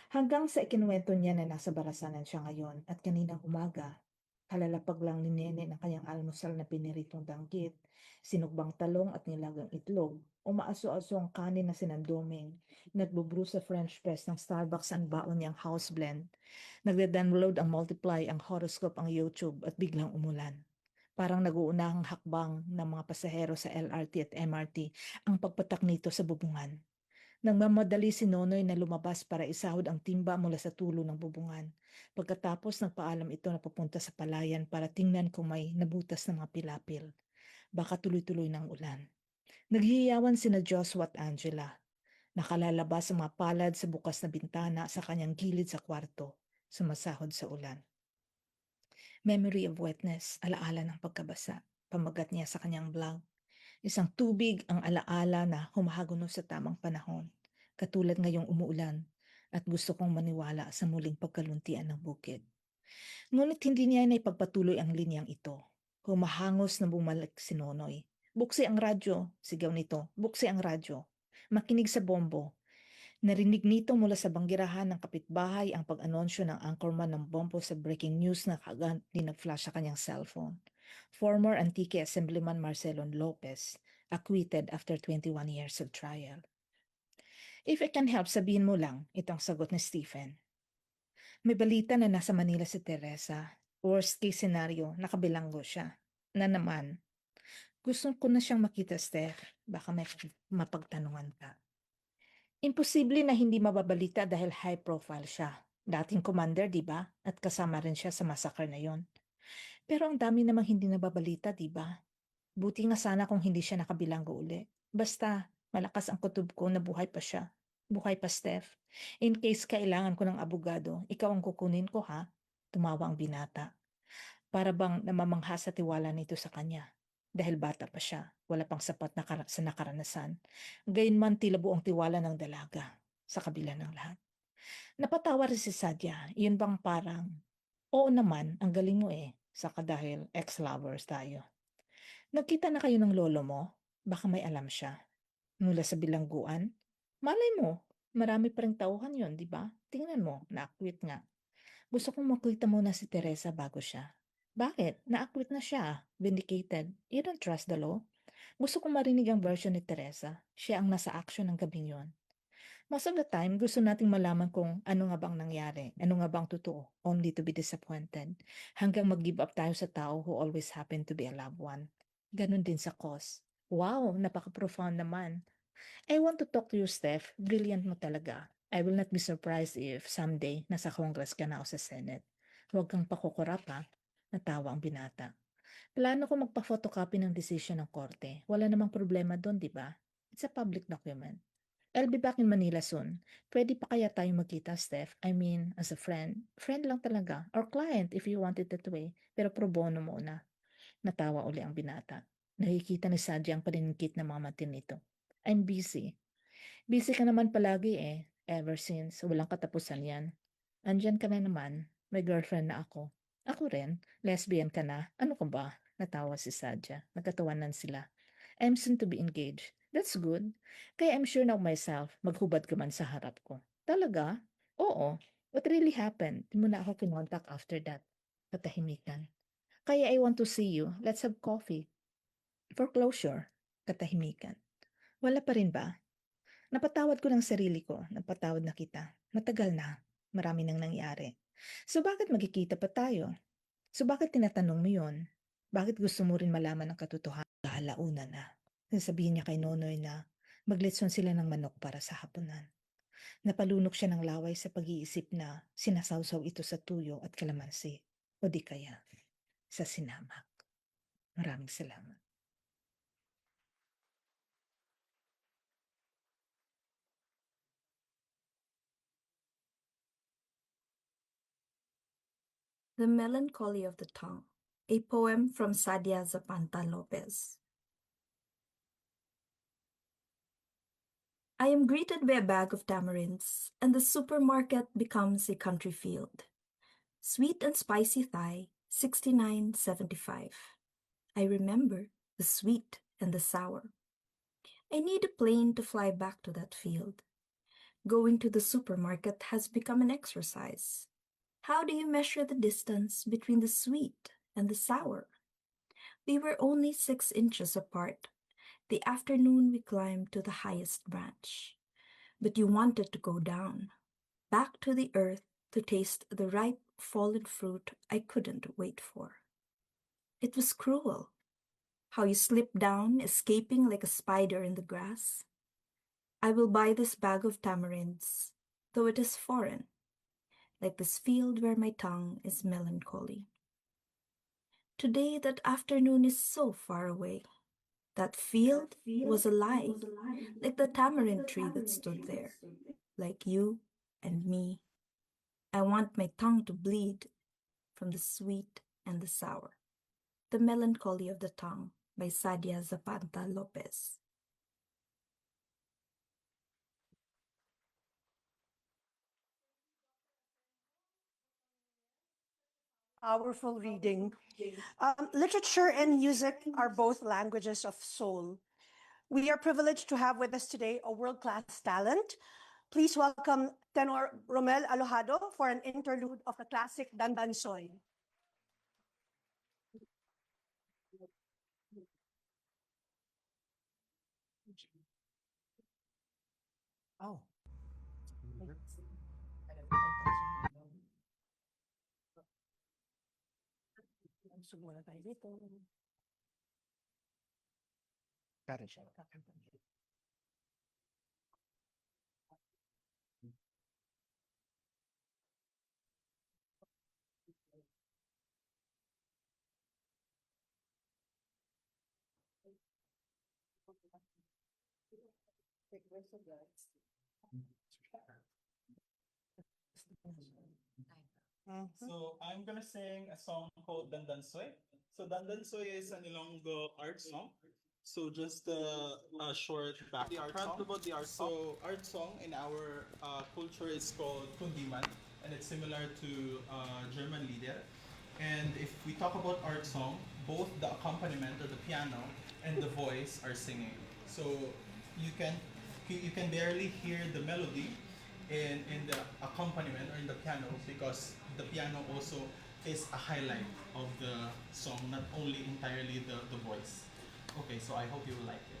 Speaker 4: Hanggang sa ikinuwento niya na nasa barasanan siya ngayon at kaninang umaga, kalalapag lang ni Nene ng kanyang almusal na piniritong danggit, sinugbang talong at nilagang itlog, umaaso-aso ang kanin na sinanduming, nagbubrew sa French press ng Starbucks ang baon niyang house blend, nagda-download ang Multiply, ang horoscope, ang YouTube at biglang umulan. Parang nag-uunahang hakbang ng mga pasahero sa LRT at MRT ang pagpatak nito sa bubungan. Nagmamadali si Nonoy na lumabas para isahod ang timba mula sa tulo ng bubungan. Pagkatapos nagpaalam ito na pupunta sa palayan para tingnan kung may nabutas na mga pilapil. Baka tuloy-tuloy ng ulan. Naghihiyawan sina Joshua at Angela. Nakalalabas ang mga palad sa bukas na bintana sa kanyang gilid sa kwarto, sumasahod sa ulan. Memory of wetness, alaala ng pagkabasa, pamagat niya sa kanyang blog. Isang tubig ang alaala na humahagono sa tamang panahon, katulad ngayong umuulan, at gusto kong maniwala sa muling pagkaluntian ng bukid. Ngunit hindi niya na ipagpatuloy ang linyang ito. Humahangos na bumalik si Nonoy. Buksi ang radyo, sigaw nito, buksi ang radyo. Makinig sa bombo. Narinig nito mula sa banggirahan ng kapitbahay ang pag-anonsyo ng anchorman ng bombo sa breaking news na kaagad nag-flash sa kanyang cellphone. Former Antique Assemblyman Marcelon Lopez, acquitted after 21 years of trial. If I can help, sabihin mo lang, itong sagot ni Stephen. May balita na nasa Manila si Teresa. Worst case scenario, nakabilanggo siya. Na naman, gusto ko na siyang makita, Steph. Baka may mapagtanungan ka. Imposible na hindi mababalita dahil high profile siya. Dating commander, di ba? At kasama rin siya sa massacre na yon. Pero ang dami namang hindi nababalita, di ba? Buti nga sana kung hindi siya nakabilanggo uli. Basta, malakas ang kutob ko na buhay pa siya. Buhay pa, Steph. In case kailangan ko ng abogado, ikaw ang kukunin ko, ha? Tumawa ang binata. Para bang namamangha sa tiwala nito sa kanya. Dahil bata pa siya, wala pang sapat na sa nakaranasan. Gayunman tila buong tiwala ng dalaga sa kabila ng lahat. Napatawa rin si Sadyah, yun bang parang, oo naman, ang galing mo saka dahil ex-lovers tayo. Nagkita na kayo ng lolo mo? Baka may alam siya. Mula sa bilangguan? Malay mo, marami pa rin tauhan yun, di ba? Tingnan mo, na-acquit nga. Gusto kong makita muna si Teresa bago siya. Bakit? Na-acquit na siya. Vindicated. You don't trust the law? Gusto kong marinig ang version ni Teresa. Siya ang nasa action ng gabing yon. Most of the time, gusto nating malaman kung ano nga bang nangyari, ano nga bang totoo, only to be disappointed, hanggang mag-give up tayo sa tao who always happen to be a loved one. Ganon din sa cause. Wow, napaka-profound naman. I want to talk to you, Steph. Brilliant mo talaga. I will not be surprised if someday nasa Congress ka na o sa Senate. Huwag kang pakukurap, ha? Natawa ang binata. Plano ko magpa-photocopy ng decision ng korte. Wala namang problema doon, di ba? It's a public document. I'll be back in Manila soon. Pwede pa kaya tayo magkita, Steph? I mean, as a friend. Friend lang talaga. Or client if you want it that way. Pero pro bono muna. Natawa uli ang binata. Nakikita ni Sadyah ang paniningkit ng mga mata nito. I'm busy. Busy ka naman palagi Ever since, walang katapusan yan. Andyan ka na naman. May girlfriend na ako. Ako rin. Lesbian ka na. Ano ka ba? Natawa si Sadyah. Nagkatawanan sila. I'm soon to be engaged. That's good. Kaya I'm sure now myself, maghubad ka man sa harap ko. Talaga? Oo. What really happened? Di mo na ako kinontak after that. Katahimikan. Kaya I want to see you. Let's have coffee. For closure. Katahimikan. Wala pa rin ba? Napatawad ko ng sarili ko, napatawad na kita. Matagal na, marami nang nangyari. So bakit magkikita pa tayo? So bakit tinatanong mo yun? Bakit gusto mo rin malaman ang katotohanan? Alauna na. Sabihin niya kay Nonoy na maglitson sila ng manok para sa hapunan. Napalunok siya ng laway sa pag-iisip na sinasawsaw ito sa tuyo at kalamansi. O di kaya sa sinamak. Maraming salamat.
Speaker 7: The Melancholy of the Tongue, a poem from Sadyah Zapanta Lopez. I am greeted by a bag of tamarinds, and the supermarket becomes a country field. Sweet and spicy Thai, 69.75. I remember the sweet and the sour. I need a plane to fly back to that field. Going to the supermarket has become an exercise. How do you measure the distance between the sweet and the sour? We were only 6 inches apart. The afternoon we climbed to the highest branch. But you wanted to go down, back to the earth to taste the ripe fallen fruit I couldn't wait for. It was cruel. How you slipped down, escaping like a spider in the grass. I will buy this bag of tamarinds, though it is foreign, like this field where my tongue is melancholy. Today that afternoon is so far away. That field was alive, like the tamarind tree that stood there, like you and me. I want my tongue to bleed from the sweet and the sour. The Melancholy of the Tongue by Sadyah Zapanta Lopez.
Speaker 2: Powerful reading. Literature and music are both languages of soul. We are privileged to have with us today a world-class talent. Please welcome tenor Romel Alojado for an interlude of the classic Dandansoy.
Speaker 1: Oh. Got it.
Speaker 9: So I'm gonna sing a song called Dandansoy. So Dandansoy is an Ilonggo art song. So just a short background about the art song. So art song in our culture is called kundiman, and it's similar to German Lieder. And if we talk about art song, both the accompaniment or the piano and the voice are singing. So you can you can barely hear the melody in the accompaniment or in the piano because the piano also is a highlight of the song, not only entirely the voice. Okay, so I hope you will like it.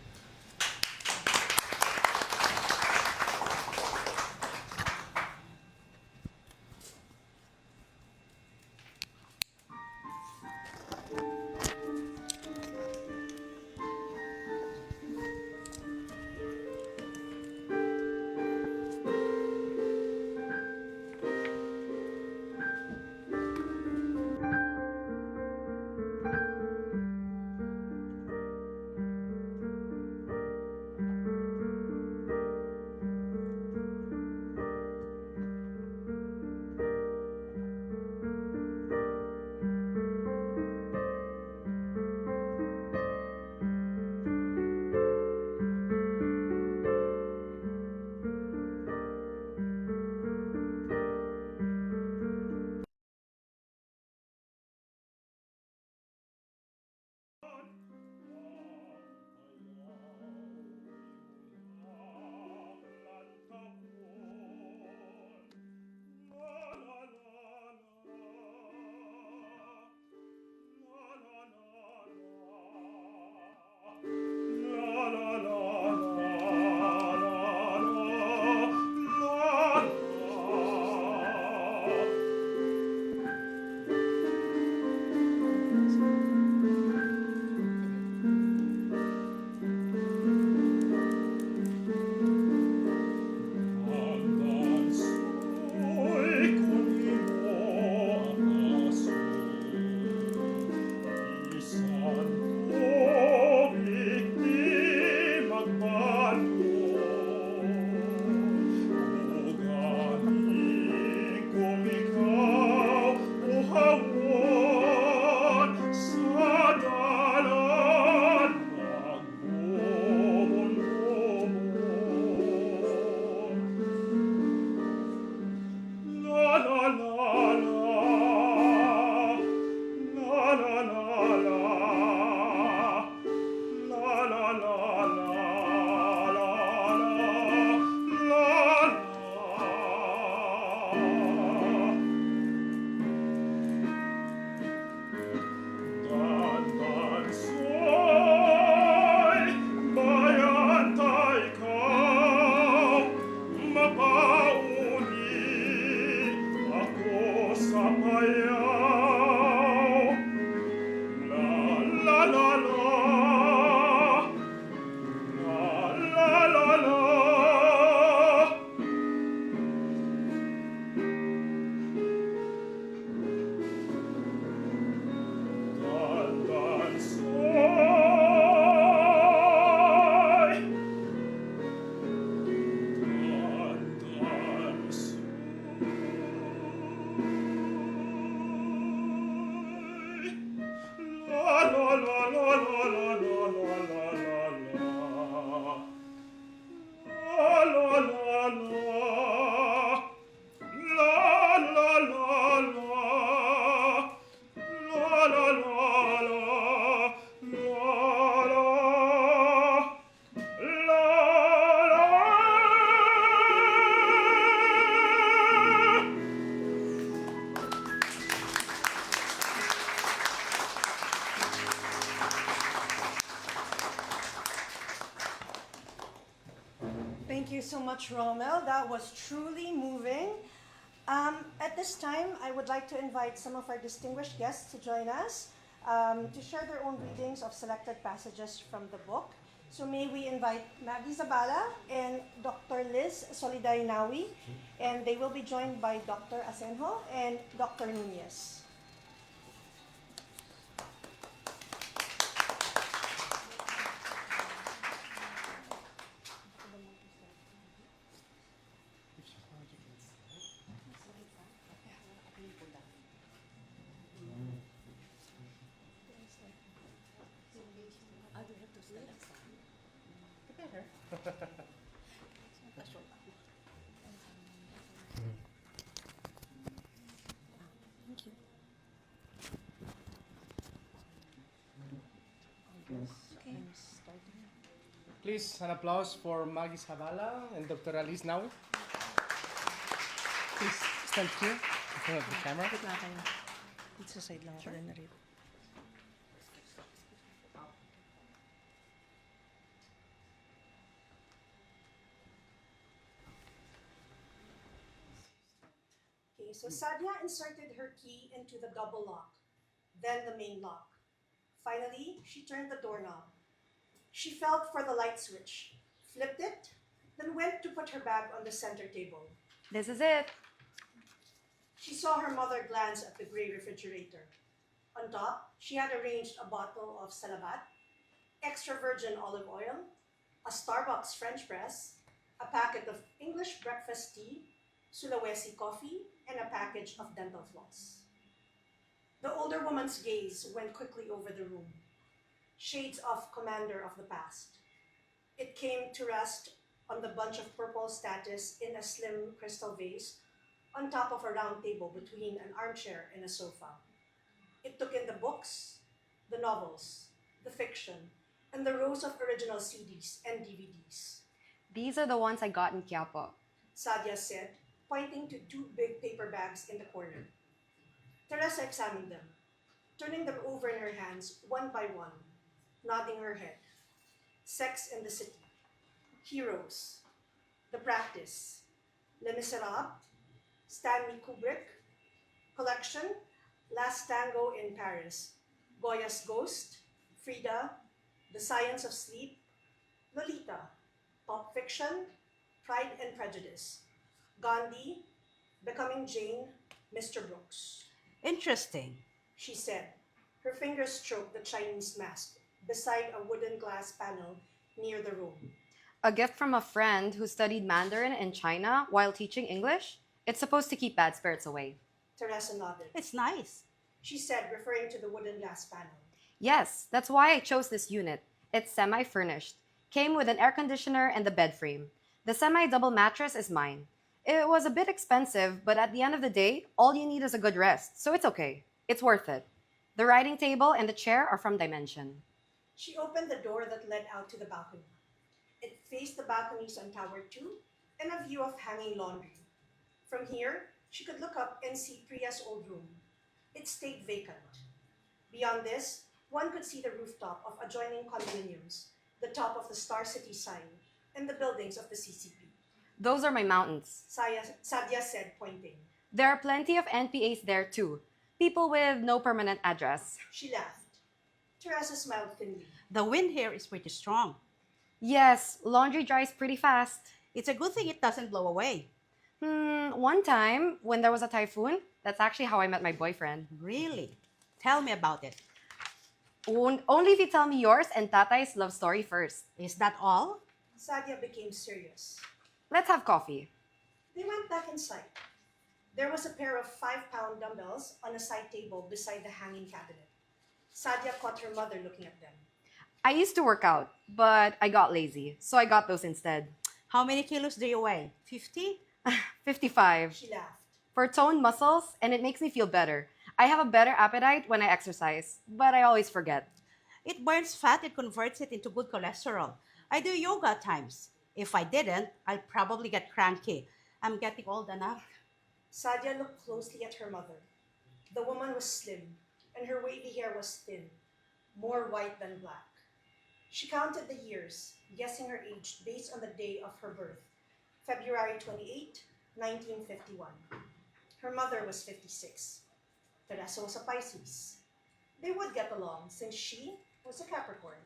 Speaker 2: Thank you so much, Romel. That was truly moving. At this time, I would like to invite some of our distinguished guests to join us to share their own readings of selected passages from the book. So may we invite Maggie Zabala and Dr. Liz Soliday-Nawi, and they will be joined by Dr. Asenjo and Dr. Nunez.
Speaker 1: Please, an applause for Maggie Zabala and Dr. Alice Nawi. Please stand here in front of the camera.
Speaker 2: Dito sa side lang ako rin narito. Okay, so Sadyah inserted her key into the double lock, then the main lock. Finally, she turned the doorknob. She felt for the light switch, flipped it, then went to put her bag on the center table.
Speaker 10: This is it.
Speaker 2: She saw her mother glance at the gray refrigerator. On top, she had arranged a bottle of Salabat, extra virgin olive oil, a Starbucks French press, a packet of English breakfast tea, Sulawesi coffee, and a package of dental floss. The older woman's gaze went quickly over the room. Shades of commander of the past. It came to rest on the bunch of purple statues in a slim crystal vase on top of a round table between an armchair and a sofa. It took in the books, the novels, the fiction, and the rows of original CDs and DVDs.
Speaker 10: These are the ones I got in Quiapo.
Speaker 2: Sadyah said, pointing to two big paper bags in the corner. Teresa examined them, turning them over in her hands one by one, nodding her head. Sex and the City, Heroes, The Practice, Les Miserables, Stanley Kubrick, Collection, Last Tango in Paris, Goya's Ghost, Frida, The Science of Sleep, Lolita, Pop Fiction, Pride and Prejudice, Gandhi, Becoming Jane, Mr. Brooks.
Speaker 8: Interesting.
Speaker 2: She said. Her fingers stroked the Chinese mask beside a wooden glass panel near the room.
Speaker 10: A gift from a friend who studied Mandarin in China while teaching English. It's supposed to keep bad spirits away.
Speaker 2: Teresa nodded.
Speaker 8: It's nice.
Speaker 2: She said, referring to the wooden glass panel.
Speaker 10: Yes, that's why I chose this unit. It's semi-furnished. Came with an air conditioner and the bed frame. The semi-double mattress is mine. It was a bit expensive, but at the end of the day, all you need is a good rest, so it's okay. It's worth it. The writing table and the chair are from Dimension.
Speaker 2: She opened the door that led out to the balcony. It faced the balconies on Tower 2 and a view of hanging laundry. From here, she could look up and see Priya's old room. It stayed vacant. Beyond this, one could see the rooftop of adjoining condominiums, the top of the Star City sign, and the buildings of the CCP.
Speaker 10: Those are my mountains.
Speaker 2: Sadyah said, pointing.
Speaker 10: There are plenty of NPAs there too. People with no permanent address.
Speaker 2: She laughed. Teresa smiled thinly.
Speaker 8: The wind here is pretty strong.
Speaker 10: Yes, laundry dries pretty fast.
Speaker 8: It's a good thing it doesn't blow away.
Speaker 10: One time, when there was a typhoon, that's actually how I met my boyfriend.
Speaker 8: Really? Tell me about it.
Speaker 10: Only if you tell me yours and Tatay's love story first.
Speaker 8: Is that all?
Speaker 2: Sadyah became serious.
Speaker 10: Let's have coffee.
Speaker 2: They went back inside. There was a pair of 5-pound dumbbells on a side table beside the hanging cabinet. Sadyah caught her mother looking at them.
Speaker 10: I used to work out, but I got lazy, so I got those instead.
Speaker 8: How many kilos do you weigh? 50?
Speaker 10: 55.
Speaker 2: She laughed.
Speaker 10: For toned muscles, and it makes me feel better. I have a better appetite when I exercise, but I always forget.
Speaker 8: It burns fat and converts it into good cholesterol. I do yoga at times. If I didn't, I'd probably get cranky. I'm getting old enough.
Speaker 2: Sadyah looked closely at her mother. The woman was slim, and her wavy hair was thin, more white than black. She counted the years, guessing her age based on the day of her birth, February 28, 1951. Her mother was 56. Teresa was a Pisces. They would get along since she was a Capricorn.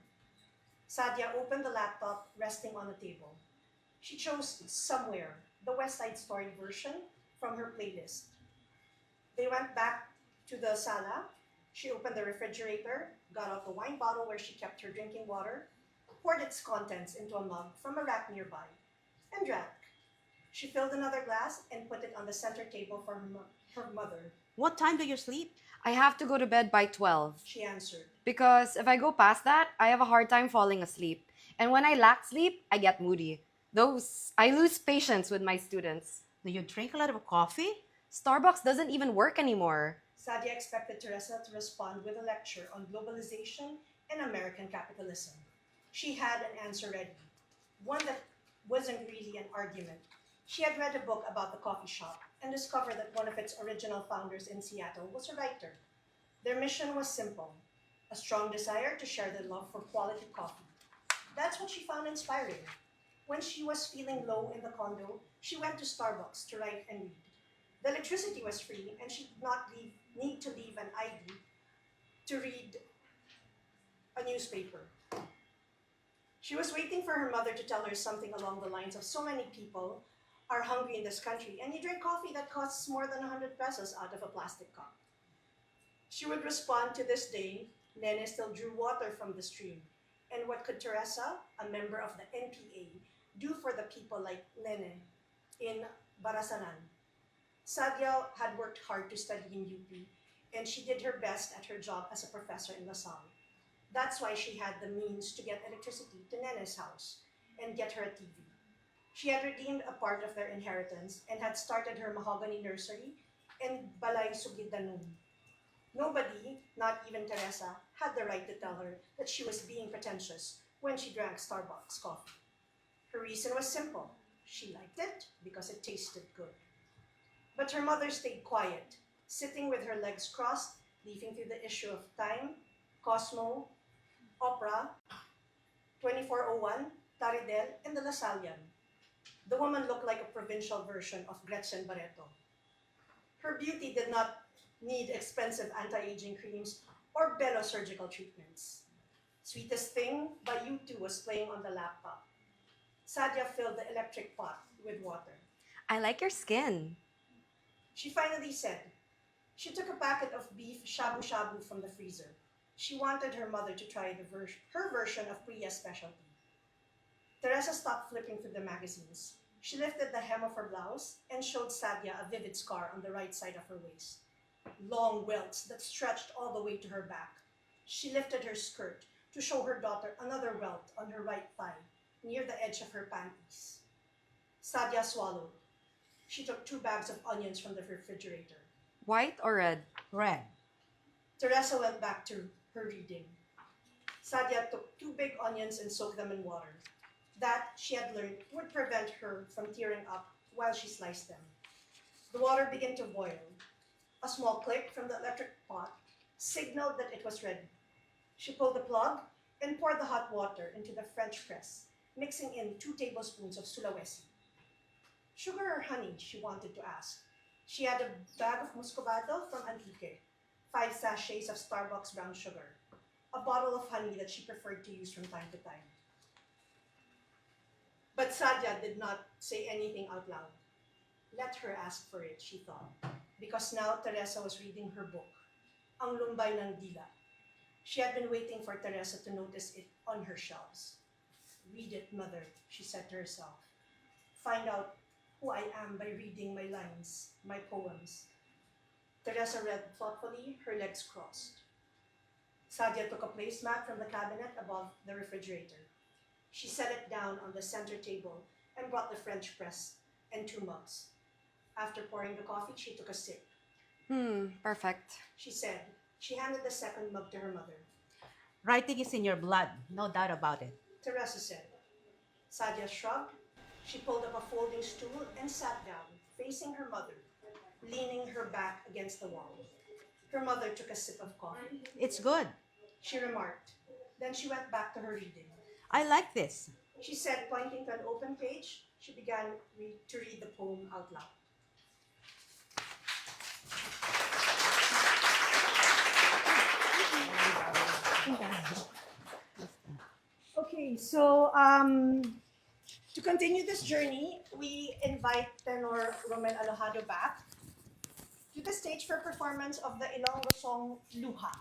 Speaker 2: Sadyah opened the laptop resting on the table. She chose Somewhere, the West Side Story version, from her playlist. They went back to the sala. She opened the refrigerator, got out the wine bottle where she kept her drinking water, poured its contents into a mug from a rack nearby, and drank. She filled another glass and put it on the center table for her mother.
Speaker 11: What time do you sleep?
Speaker 10: I have to go to bed by 12.
Speaker 2: She answered.
Speaker 10: Because if I go past that, I have a hard time falling asleep. And when I lack sleep, I get moody. I lose patience with my students.
Speaker 11: Do you drink a lot of coffee?
Speaker 10: Starbucks doesn't even work anymore.
Speaker 2: Sadyah expected Teresa to respond with a lecture on globalization and American capitalism. She had an answer ready, one that wasn't really an argument. She had read a book about the coffee shop and discovered that one of its original founders in Seattle was a writer. Their mission was simple, a strong desire to share their love for quality coffee. That's what she found inspiring. When she was feeling low in the condo, she went to Starbucks to write and read. The electricity was free, and she did not need to leave an ID to read a newspaper. She was waiting for her mother to tell her something along the lines of, so many people are hungry in this country, and you drink coffee that costs more than 100 pesos out of a plastic cup. She would respond, to this day, Nene still drew water from the stream. And what could Teresa, a member of the NPA, do for the people like Nene in Barasanan? Sadyah had worked hard to study in UP, and she did her best at her job as a professor in LaSalle. That's why she had the means to get electricity to Nene's house and get her a TV. She had redeemed a part of their inheritance and had started her mahogany nursery in Balay Sugidanun. Nobody, not even Teresa, had the right to tell her that she was being pretentious when she drank Starbucks coffee. Her reason was simple. She liked it because it tasted good. But her mother stayed quiet, sitting with her legs crossed, leafing through the issue of Time, Cosmo, Opera, 2401, Taridel, and the Lasallian. The woman looked like a provincial version of Gretchen Barreto. Her beauty did not need expensive anti-aging creams or bello surgical treatments. Sweetest Thing by U2 was playing on the laptop. Sadyah filled the electric pot with water.
Speaker 10: I like your skin.
Speaker 2: She finally said. She took a packet of beef shabu-shabu from the freezer. She wanted her mother to try her version of Priya's specialty. Teresa stopped flipping through the magazines. She lifted the hem of her blouse and showed Sadyah a vivid scar on the right side of her waist. Long welts that stretched all the way to her back. She lifted her skirt to show her daughter another welt on her right thigh, near the edge of her panties. Sadyah swallowed. She took 2 bags of onions from the refrigerator.
Speaker 10: White or red?
Speaker 11: Red.
Speaker 2: Teresa went back to her reading. Sadyah took 2 big onions and soaked them in water. That, she had learned, would prevent her from tearing up while she sliced them. The water began to boil. A small click from the electric pot signaled that it was ready. She pulled the plug and poured the hot water into the French press, mixing in 2 tablespoons of Sulawesi. Sugar or honey, she wanted to ask. She had a bag of muscovado from Antique, 5 sachets of Starbucks brown sugar, a bottle of honey that she preferred to use from time to time. But Sadyah did not say anything out loud. Let her ask for it, she thought, because now Teresa was reading her book, Ang Lumbay ng Dila. She had been waiting for Teresa to notice it on her shelves. Read it, mother, she said to herself. Find out who I am by reading my lines, my poems. Teresa read thoughtfully, her legs crossed. Sadyah took a placemat from the cabinet above the refrigerator. She set it down on the center table and brought the French press and 2 mugs. After pouring the coffee, she took a sip.
Speaker 10: Perfect.
Speaker 2: She said. She handed the second mug to her mother.
Speaker 11: Writing is in your blood, no doubt about it.
Speaker 2: Teresa said. Sadyah shrugged. She pulled up a folding stool and sat down, facing her mother, leaning her back against the wall. Her mother took a sip of coffee.
Speaker 11: It's good.
Speaker 2: She remarked. Then she went back to her reading.
Speaker 11: I like this.
Speaker 2: She said, pointing to an open page. she began to read the poem out loud. Okay, so to continue this journey, we invite tenor Romel Alojado back to the stage for performance of the Ilonggo song Luha.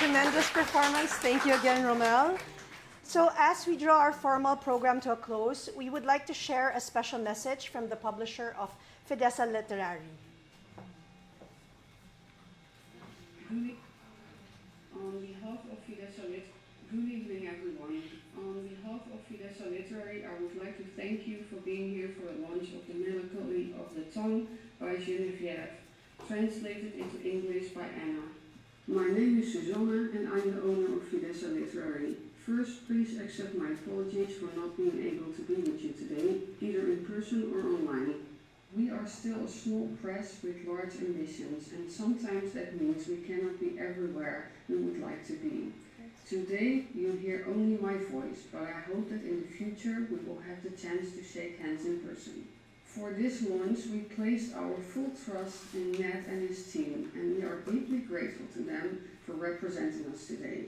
Speaker 2: tremendous performance. Thank you again, Romel. So as we draw our formal program to a close, we would like to share a special message from the publisher of Fidessa Literary.
Speaker 12: On behalf of Fidessa good evening, everyone. On behalf of Fidessa Literary, I would like to thank you for being here for the launch of The Melancholy of the Tongue by Genevieve, translated into English by Ana. My name is Susanna, and I'm the owner of Fidessa Literary. First, please accept my apologies for not being able to be with you today, either in person or online. We are still a small press with large ambitions, and sometimes that means we cannot be everywhere we would like to be. Today, you'll hear only my voice, but I hope that in the future we will have the chance to shake hands in person. For this launch, we placed our full trust in Ned and his team, and we are deeply grateful to them for representing us today.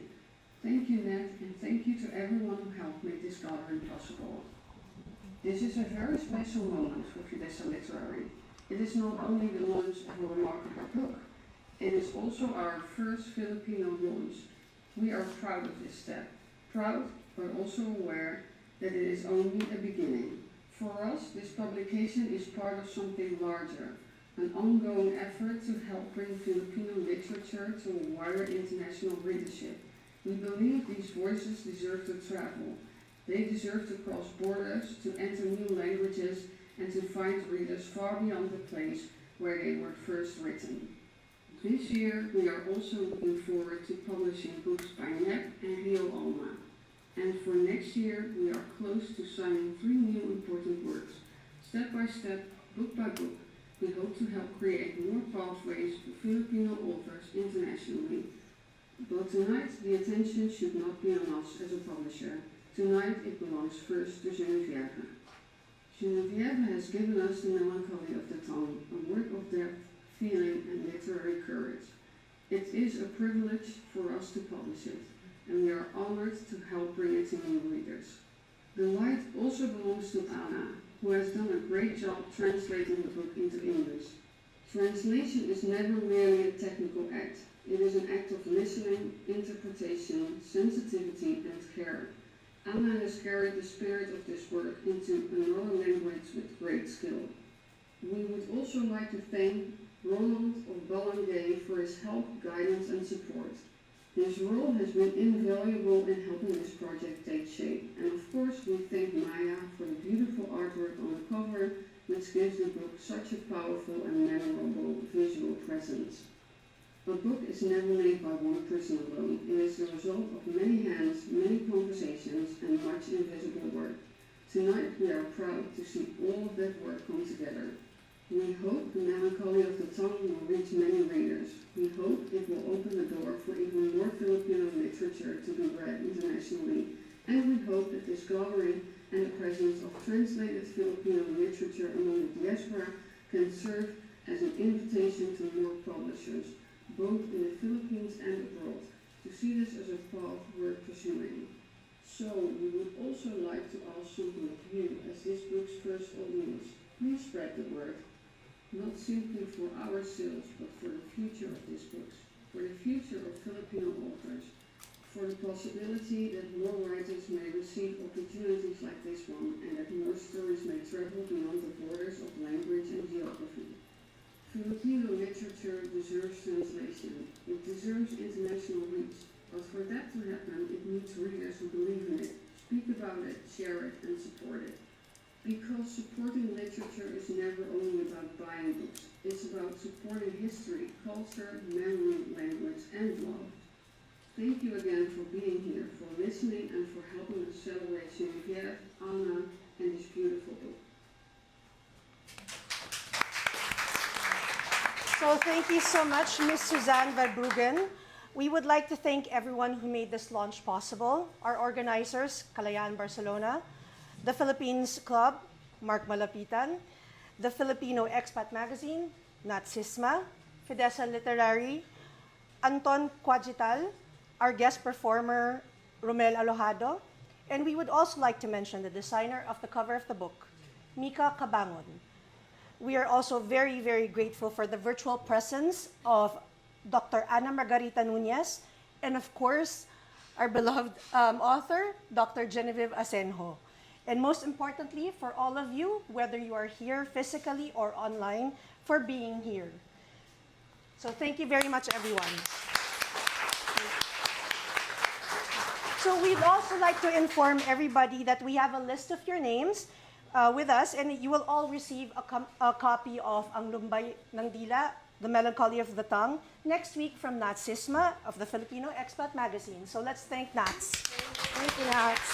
Speaker 12: Thank you, Ned, and thank you to everyone who helped make this gathering possible. This is a very special moment for Fidessa Literary. It is not only the launch of a remarkable book, it is also our first Filipino launch. We are proud of this step, proud but also aware that it is only a beginning. For us, this publication is part of something larger, an ongoing effort to help bring Filipino literature to a wider international readership. We believe these voices deserve to travel. They deserve to cross borders, to enter new languages, and to find readers far beyond the place where they were first written. This year, we are also looking forward to publishing books by Ned and Rio Alma. And for next year, we are close to signing 3 new important works. Step by step, book by book, we hope to help create more pathways for Filipino authors internationally. But tonight, the attention should not be on us as a publisher. Tonight, it belongs first to Genevieve. Genevieve has given us The Melancholy of the Tongue, a work of depth, feeling, and literary courage. It is a privilege for us to publish it, and we are honored to help bring it to new readers. The light also belongs to Ana, who has done a great job translating the book into English. Translation is never merely a technical act. It is an act of listening, interpretation, sensitivity, and care. Ana has carried the spirit of this work into another language with great skill. We would also like to thank Ronald of Balangay for his help, guidance, and support. His role has been invaluable in helping this project take shape. And of course, we thank Maya for the beautiful artwork on the cover, which gives the book such a powerful and memorable visual presence. A book is never made by one person alone. It is the result of many hands, many conversations, and much invisible work. Tonight, we are proud to see all of that work come together. We hope The Melancholy of the Tongue will reach many readers. We hope it will open the door for even more Filipino literature to be read internationally. And we hope that this gathering and the presence of translated Filipino literature among the diaspora can serve as an invitation to more publishers, both in the Philippines and abroad, to see this as a path worth pursuing. So, we would also like to ask something of you as this book's first audience. Please spread the word. Not simply for our sales, but for the future of these books, for the future of Filipino authors, for the possibility that more writers may receive opportunities like this one, and that more stories may travel beyond the borders of language and geography. Filipino literature deserves translation. It deserves international reach. But for that to happen, it needs readers who believe in it, speak about it, share it, and support it. Because supporting literature is never only about buying books. It's about supporting history, culture, memory, language, and love. Thank you again for being here, for listening, and for helping us celebrate Genevieve, Ana, and this beautiful book.
Speaker 2: So thank you so much, Ms. Suzanne Verbruggen. We would like to thank everyone who made this launch possible, our organizers, Kalayaan Barcelona, the Philippines Club, Mark Malapitan, the Filipino Expat Magazine, Nat Sisma, Fidessa Literary, Anton Quajital, our guest performer, Romel Alojado, and we would also like to mention the designer of the cover of the book, Mika Cabangon. We are also very, very grateful for the virtual presence of Dr. Ana Margarita Nunez and of course, our beloved author, Dr. Genevieve Asenjo. And most importantly, for all of you, whether you are here physically or online, for being here. So thank you very much, everyone. So we'd also like to inform everybody that we have a list of your names with us, and you will all receive a copy of Ang Lumbay ng Dila, The Melancholy of the Tongue, next week from Nats Sisma of the Filipino Expat Magazine. So let's thank Nats. Thank you, Nats.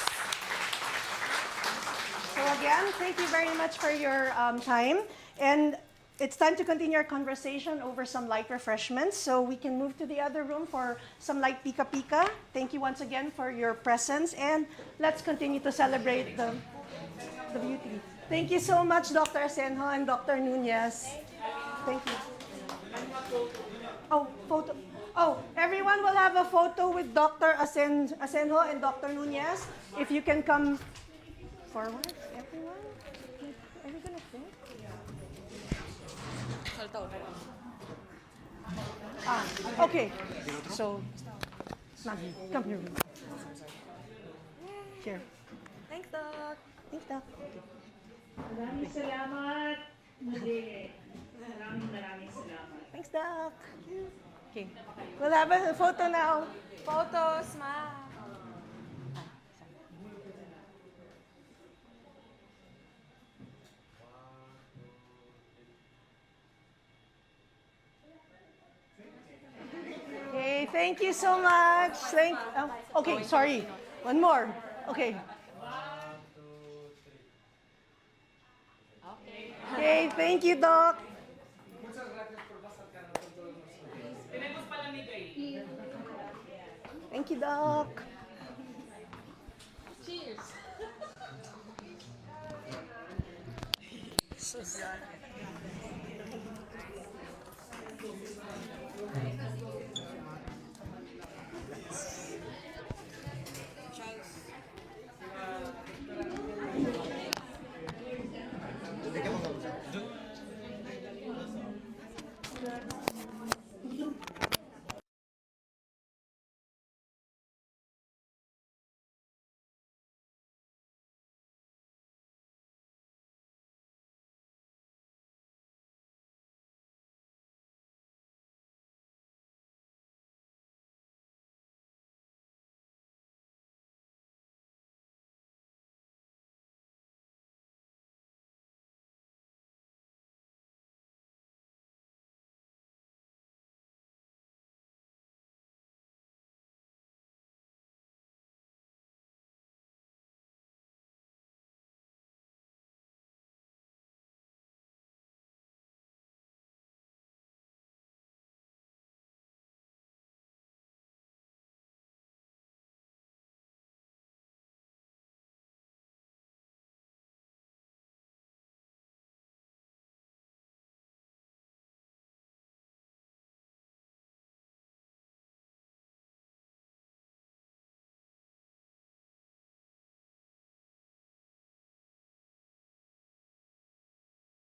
Speaker 2: So again, thank you very much for your time. And it's time to continue our conversation over some light refreshments. So we can move to the other room for some light pika-pika. Thank you once again for your presence. And let's continue to celebrate the beauty. Thank you so much, Dr. Asenjo and Dr. Nunez. Thank you. Oh, photo. Oh, everyone will have a photo with Dr. Asenjo and Dr. Nunez. If you can come forward, everyone. Are you gonna sing? Okay. So, Maggie, come here. Here.
Speaker 7: Thanks, Doc.
Speaker 2: Thanks, Doc.
Speaker 13: Maraming salamat. Muli. Maraming salamat.
Speaker 2: Thanks, Doc. Okay. We'll have a photo now.
Speaker 7: Photos, ma.
Speaker 2: Okay, thank you so much. Okay, sorry. One more. Okay. Okay, thank you, Doc. Thank you, Doc.
Speaker 13: Cheers.